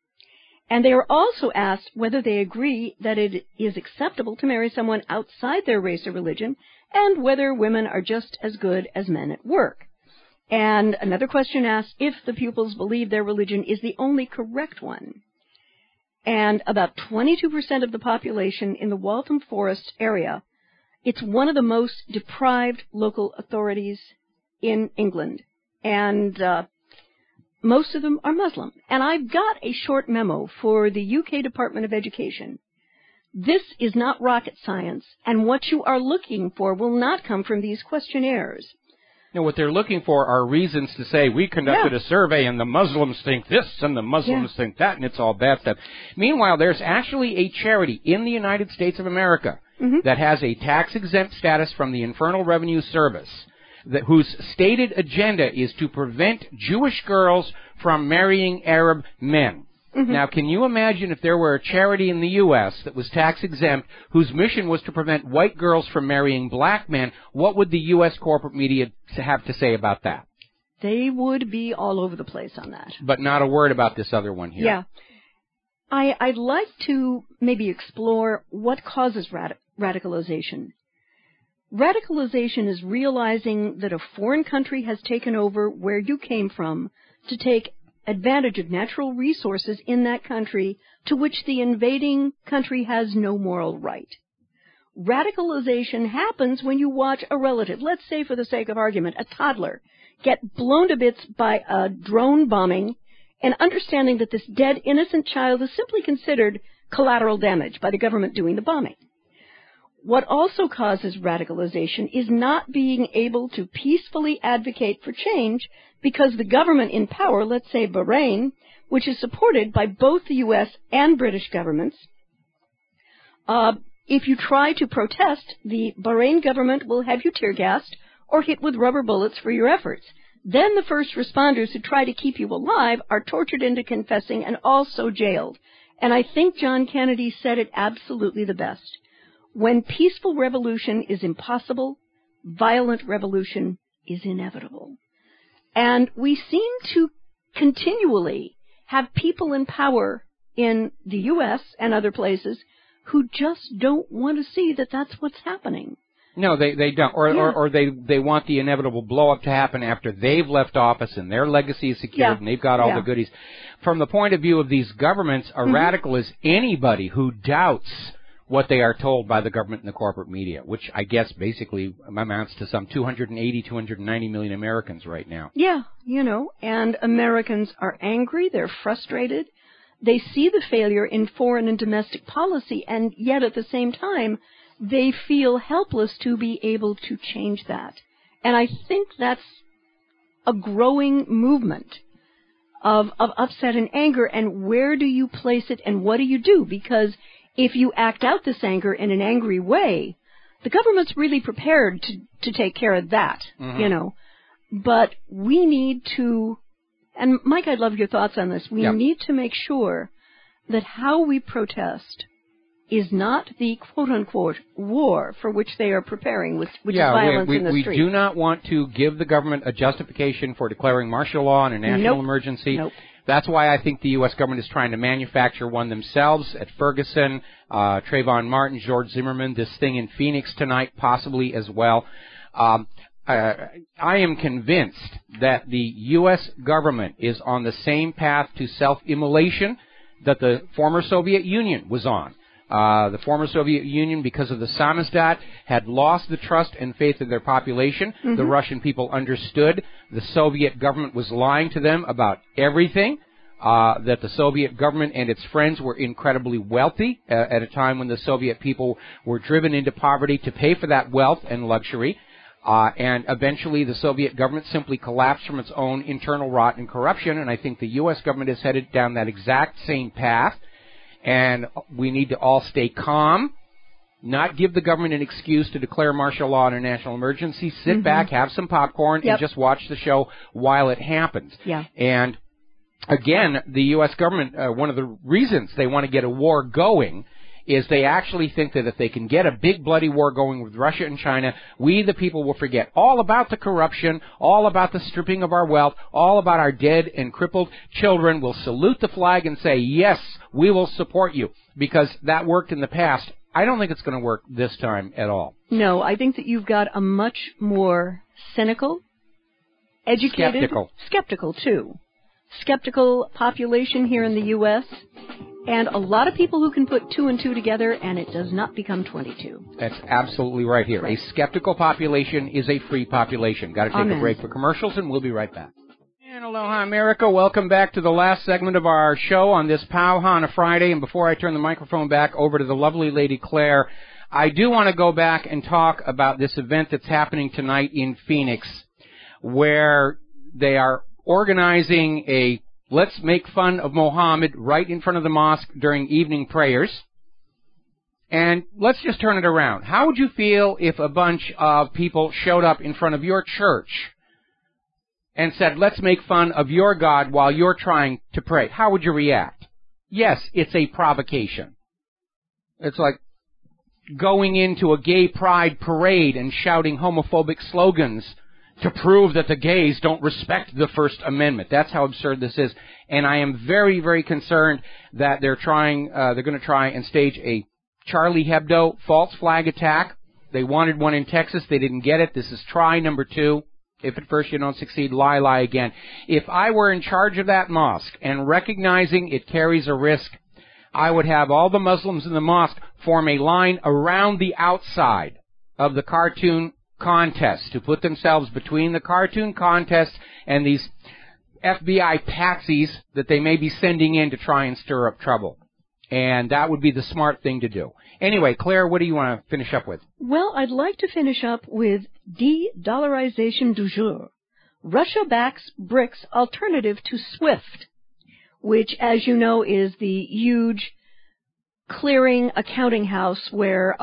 and they are also asked whether they agree that it is acceptable to marry someone outside their race or religion, and whether women are just as good as men at work. And another question asks if the pupils believe their religion is the only correct one. And about 22% of the population in the Waltham Forest area, it's one of the most deprived local authorities in England, and most of them are Muslim. And I've got a short memo for the UK Department of Education. This is not rocket science, and what you are looking for will not come from these questionnaires. No, what they're looking for are reasons to say, we conducted a survey and the Muslims think this and the Muslims think that, and it's all bad stuff. Meanwhile, there's actually a charity in the United States of America that has a tax-exempt status from the Internal Revenue Service, whose stated agenda is to prevent Jewish girls from marrying Arab men. Now, can you imagine if there were a charity in the U.S. that was tax-exempt whose mission was to prevent white girls from marrying black men? What would the U.S. corporate media have to say about that? They would be all over the place on that. But not a word about this other one here. Yeah. I'd like to maybe explore what causes radicalization. Radicalization is realizing that a foreign country has taken over where you came from to take advantage of natural resources in that country to which the invading country has no moral right. Radicalization happens when you watch a relative, let's say for the sake of argument, a toddler, get blown to bits by a drone bombing, and understanding that this dead, innocent child is simply considered collateral damage by the government doing the bombing. What also causes radicalization is not being able to peacefully advocate for change because the government in power, let's say Bahrain, which is supported by both the U.S. and British governments, if you try to protest, the Bahrain government will have you tear gassed or hit with rubber bullets for your efforts. Then the first responders who try to keep you alive are tortured into confessing and also jailed. And I think John Kennedy said it absolutely the best. When peaceful revolution is impossible, violent revolution is inevitable. And we seem to continually have people in power in the U.S. and other places who just don't want to see that that's what's happening. No, they don't. Or they want the inevitable blow-up to happen after they've left office and their legacy is secured and they've got all the goodies. From the point of view of these governments, a radical is anybody who doubts what they are told by the government and the corporate media, which I guess basically amounts to some 280, 290 million Americans right now. Yeah, and Americans are angry, they're frustrated. They see the failure in foreign and domestic policy, and yet at the same time, they feel helpless to be able to change that. And I think that's a growing movement of upset and anger, and where do you place it and what do you do? Because if you act out this anger in an angry way, the government's really prepared to take care of that, But we need to, and Mike, I'd love your thoughts on this, we need to make sure that how we protest is not the quote-unquote war for which they are preparing, which is violence in the street. We do not want to give the government a justification for declaring martial law and a national emergency. That's why I think the U.S. government is trying to manufacture one themselves at Ferguson, Trayvon Martin, George Zimmerman, this thing in Phoenix tonight, possibly as well. I am convinced that the U.S. government is on the same path to self-immolation that the former Soviet Union was on. The former Soviet Union, because of the samizdat, had lost the trust and faith of their population. The Russian people understood the Soviet government was lying to them about everything, that the Soviet government and its friends were incredibly wealthy at a time when the Soviet people were driven into poverty to pay for that wealth and luxury. And eventually the Soviet government simply collapsed from its own internal rot and corruption, and I think the U.S. government is headed down that exact same path. And we need to all stay calm, not give the government an excuse to declare martial law and a national emergency. Sit back, have some popcorn, and just watch the show while it happens. And again, the U.S. government, one of the reasons they want to get a war going is they actually think that if they can get a big bloody war going with Russia and China, we the people will forget all about the corruption, all about the stripping of our wealth, all about our dead and crippled children. We'll salute the flag and say, yes, we will support you, because that worked in the past. I don't think it's going to work this time at all. No, I think that you've got a much more cynical, educated, skeptical too. Skeptical population here in the U.S., and a lot of people who can put 2 and 2 together, and it does not become 22. That's absolutely right here. A skeptical population is a free population. Got to take a break for commercials, and we'll be right back. And aloha, America. Welcome back to the last segment of our show on this Powha on a Friday. And before I turn the microphone back over to the lovely Lady Claire, I do want to go back and talk about this event that's happening tonight in Phoenix, where they are organizing a let's make fun of Mohammed right in front of the mosque during evening prayers. And let's just turn it around. How would you feel if a bunch of people showed up in front of your church and said, let's make fun of your God while you're trying to pray? How would you react? Yes, it's a provocation. It's like going into a gay pride parade and shouting homophobic slogans to prove that the gays don't respect the First Amendment. That's how absurd this is. And I am very, very concerned that they're going to try and stage a Charlie Hebdo false flag attack. They wanted one in Texas. They didn't get it. This is try number 2. If at first you don't succeed, lie again. If I were in charge of that mosque and recognizing it carries a risk, I would have all the Muslims in the mosque form a line around the outside of the cartoon contest to put themselves between the cartoon contest and these FBI patsies that they may be sending in to try and stir up trouble. And that would be the smart thing to do. Anyway, Claire, what do you want to finish up with? Well, I'd like to finish up with de-dollarization du jour. Russia backs BRICS alternative to SWIFT, which, as you know, is the huge clearing accounting house where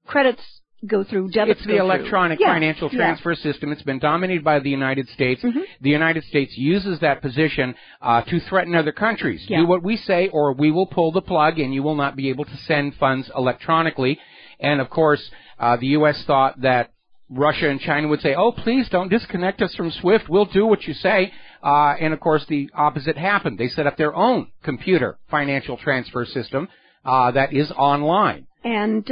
credits go through, debits It's the electronic financial transfer system. It's been dominated by the United States. Mm-hmm. The United States uses that position to threaten other countries. Do what we say or we will pull the plug and you will not be able to send funds electronically. And, of course, the U.S. thought that Russia and China would say, oh, please don't disconnect us from SWIFT. We'll do what you say. And, of course, the opposite happened. They set up their own computer financial transfer system that is online. And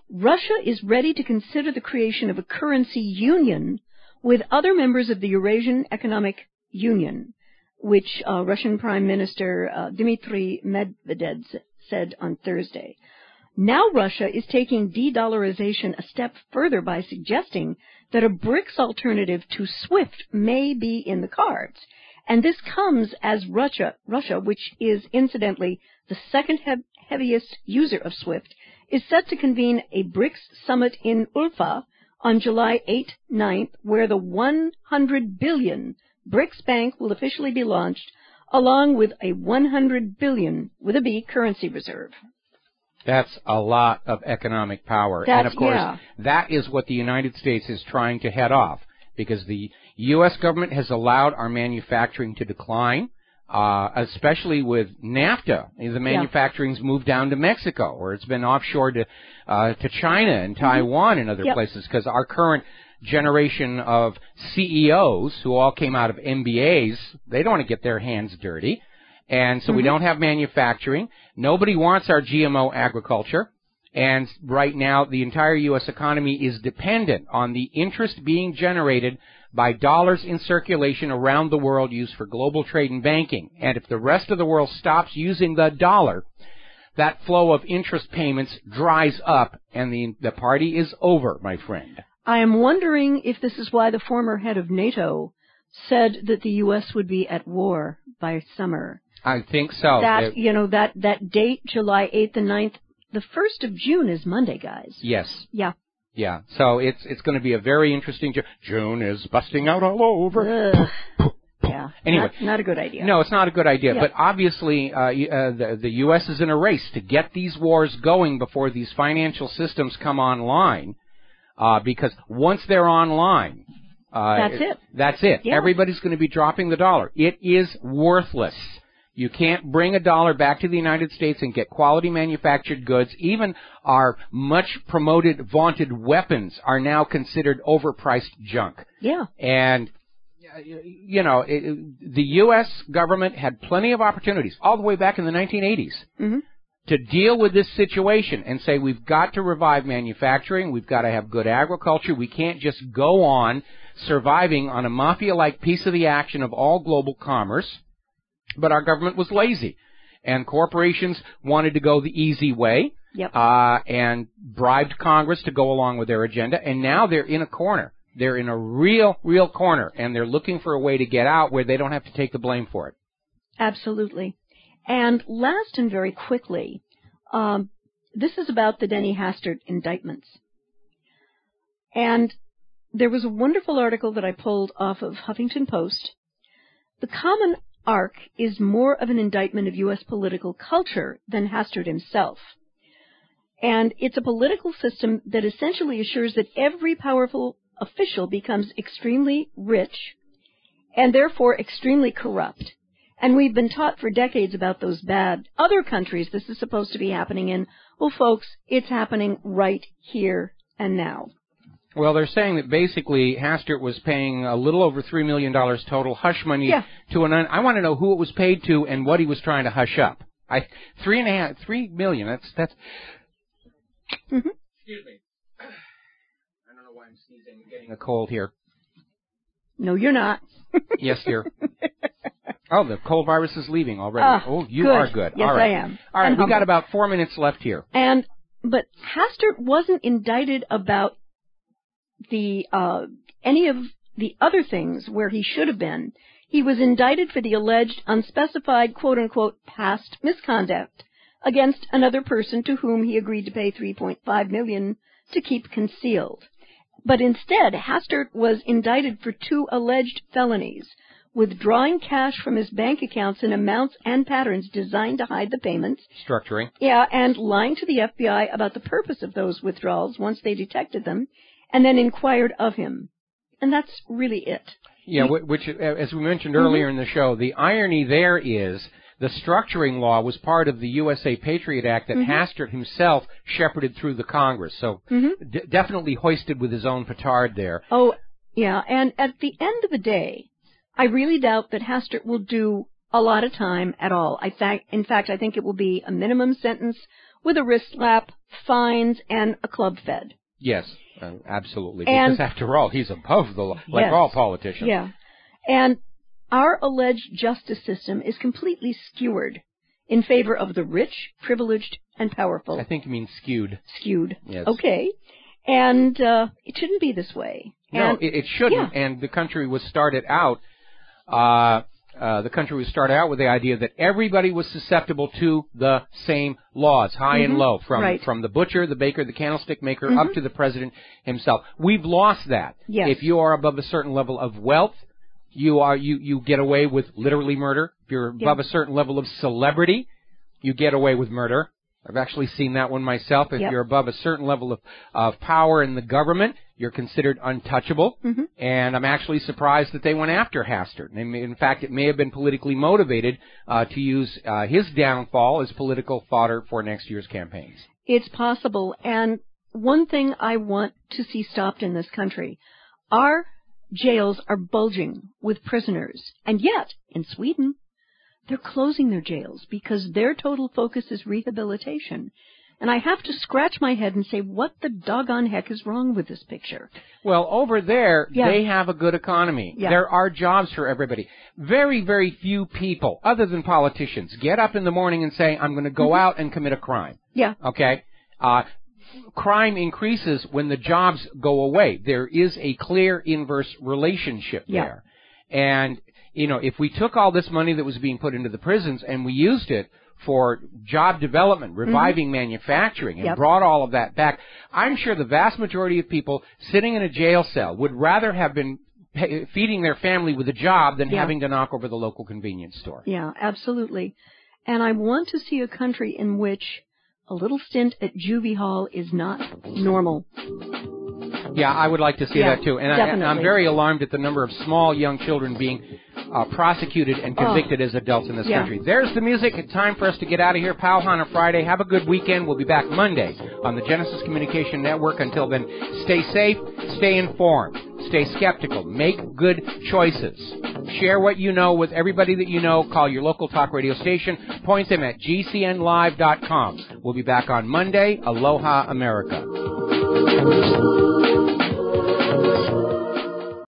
Russia is ready to consider the creation of a currency union with other members of the Eurasian Economic Union, which Russian Prime Minister Dmitry Medvedev said on Thursday. Now Russia is taking de-dollarization a step further by suggesting that a BRICS alternative to SWIFT may be in the cards. And this comes as Russia, which is incidentally the second heaviest user of SWIFT, is set to convene a BRICS summit in Ulfa on July 8-9th, where the 100 billion BRICS Bank will officially be launched, along with a 100 billion, with a B, currency reserve. That's a lot of economic power. And, of course, that is what the United States is trying to head off, because the U.S. government has allowed our manufacturing to decline. Especially with NAFTA, the manufacturing's moved down to Mexico, or it's been offshore to China and Taiwan and other places, because our current generation of CEOs, who all came out of MBAs, they don't want to get their hands dirty, and so we don't have manufacturing. Nobody wants our GMO agriculture, and right now the entire U.S. economy is dependent on the interest being generated by dollars in circulation around the world used for global trade and banking. And if the rest of the world stops using the dollar, that flow of interest payments dries up and the party is over, my friend. I am wondering if this is why the former head of NATO said that the U.S. would be at war by summer. I think so. That date, July 8th and 9th, the 1st of June is Monday, guys. Yes. Yeah. Yeah, so it's going to be a very interesting June is busting out all over. Yeah, anyway, not a good idea. No, it's not a good idea. Yeah. But obviously, the U.S. is in a race to get these wars going before these financial systems come online, because once they're online, That's it. Yeah. Everybody's going to be dropping the dollar. It is worthless. You can't bring a dollar back to the United States and get quality manufactured goods. Even our much promoted, vaunted weapons are now considered overpriced junk. Yeah. And, the U.S. government had plenty of opportunities all the way back in the 1980s to deal with this situation and say we've got to revive manufacturing. We've got to have good agriculture. We can't just go on surviving on a mafia-like piece of the action of all global commerce. But our government was lazy, and corporations wanted to go the easy way and bribed Congress to go along with their agenda, and now they're in a corner. They're in a real corner, and they're looking for a way to get out where they don't have to take the blame for it. Absolutely. And last and very quickly, this is about the Denny Hastert indictments. And there was a wonderful article that I pulled off of Huffington Post. The common arc is more of an indictment of U.S. political culture than Hastert himself. And it's a political system that essentially assures that every powerful official becomes extremely rich and therefore extremely corrupt. And we've been taught for decades about those bad other countries this is supposed to be happening in. Well, folks, it's happening right here and now. Well, they're saying that basically Hastert was paying a little over $3 million total hush money to I want to know who it was paid to and what he was trying to hush up. $3 million. That's. Mm-hmm. Excuse me. I don't know why I'm sneezing. I'm getting a cold here. No, you're not. Yes, dear. Oh, the cold virus is leaving already. You are good. Yes, all right. I am. All right, we got about 4 minutes left here. But Hastert wasn't indicted about any of the other things where he should have been. He was indicted for the alleged unspecified, quote-unquote, past misconduct against another person to whom he agreed to pay $3.5 million to keep concealed. But instead, Hastert was indicted for 2 alleged felonies, withdrawing cash from his bank accounts in amounts and patterns designed to hide the payments. Structuring. Yeah, and lying to the FBI about the purpose of those withdrawals once they detected them, and then inquired of him. And that's really it. Yeah, which, as we mentioned earlier in the show, the irony there is the structuring law was part of the USA Patriot Act that Hastert himself shepherded through the Congress. So definitely hoisted with his own petard there. Oh, yeah, and at the end of the day, I really doubt that Hastert will do a lot of time at all. In fact, I think it will be a minimum sentence with a wrist slap, fines, and a club fed. Yes, absolutely. Because after all, he's above the law, like all politicians. Yeah. And our alleged justice system is completely skewered in favor of the rich, privileged, and powerful. I think you mean skewed. Skewed. Yes. Okay. And it shouldn't be this way. No, it shouldn't. Yeah. And the country was started out. With the idea that everybody was susceptible to the same laws, high and low, from the butcher, the baker, the candlestick maker, up to the president himself. We've lost that. Yes. If you are above a certain level of wealth, you get away with literally murder. If you're above a certain level of celebrity, you get away with murder. I've actually seen that one myself. If you're above a certain level of power in the government, you're considered untouchable. And I'm actually surprised that they went after Hastert. In fact, it may have been politically motivated to use his downfall as political fodder for next year's campaigns. It's possible. And one thing I want to see stopped in this country, our jails are bulging with prisoners. And yet, in Sweden, they're closing their jails because their total focus is rehabilitation. And I have to scratch my head and say, what the doggone heck is wrong with this picture? Well, over there, they have a good economy. Yeah. There are jobs for everybody. Very, very few people, other than politicians, get up in the morning and say, I'm going to go out and commit a crime. Yeah. Okay? Crime increases when the jobs go away. There is a clear inverse relationship there. And if we took all this money that was being put into the prisons and we used it for job development, reviving manufacturing, and brought all of that back, I'm sure the vast majority of people sitting in a jail cell would rather have been feeding their family with a job than having to knock over the local convenience store. Yeah, absolutely. And I want to see a country in which a little stint at juvie hall is not normal. Yeah, I would like to see that too. And I'm very alarmed at the number of small young children being prosecuted and convicted as adults in this country. There's the music. It's time for us to get out of here. Pal on a Friday. Have a good weekend. We'll be back Monday on the Genesis Communication Network. Until then, stay safe, stay informed, stay skeptical, make good choices. Share what you know with everybody that you know. Call your local talk radio station. Point them at gcnlive.com. We'll be back on Monday. Aloha, America.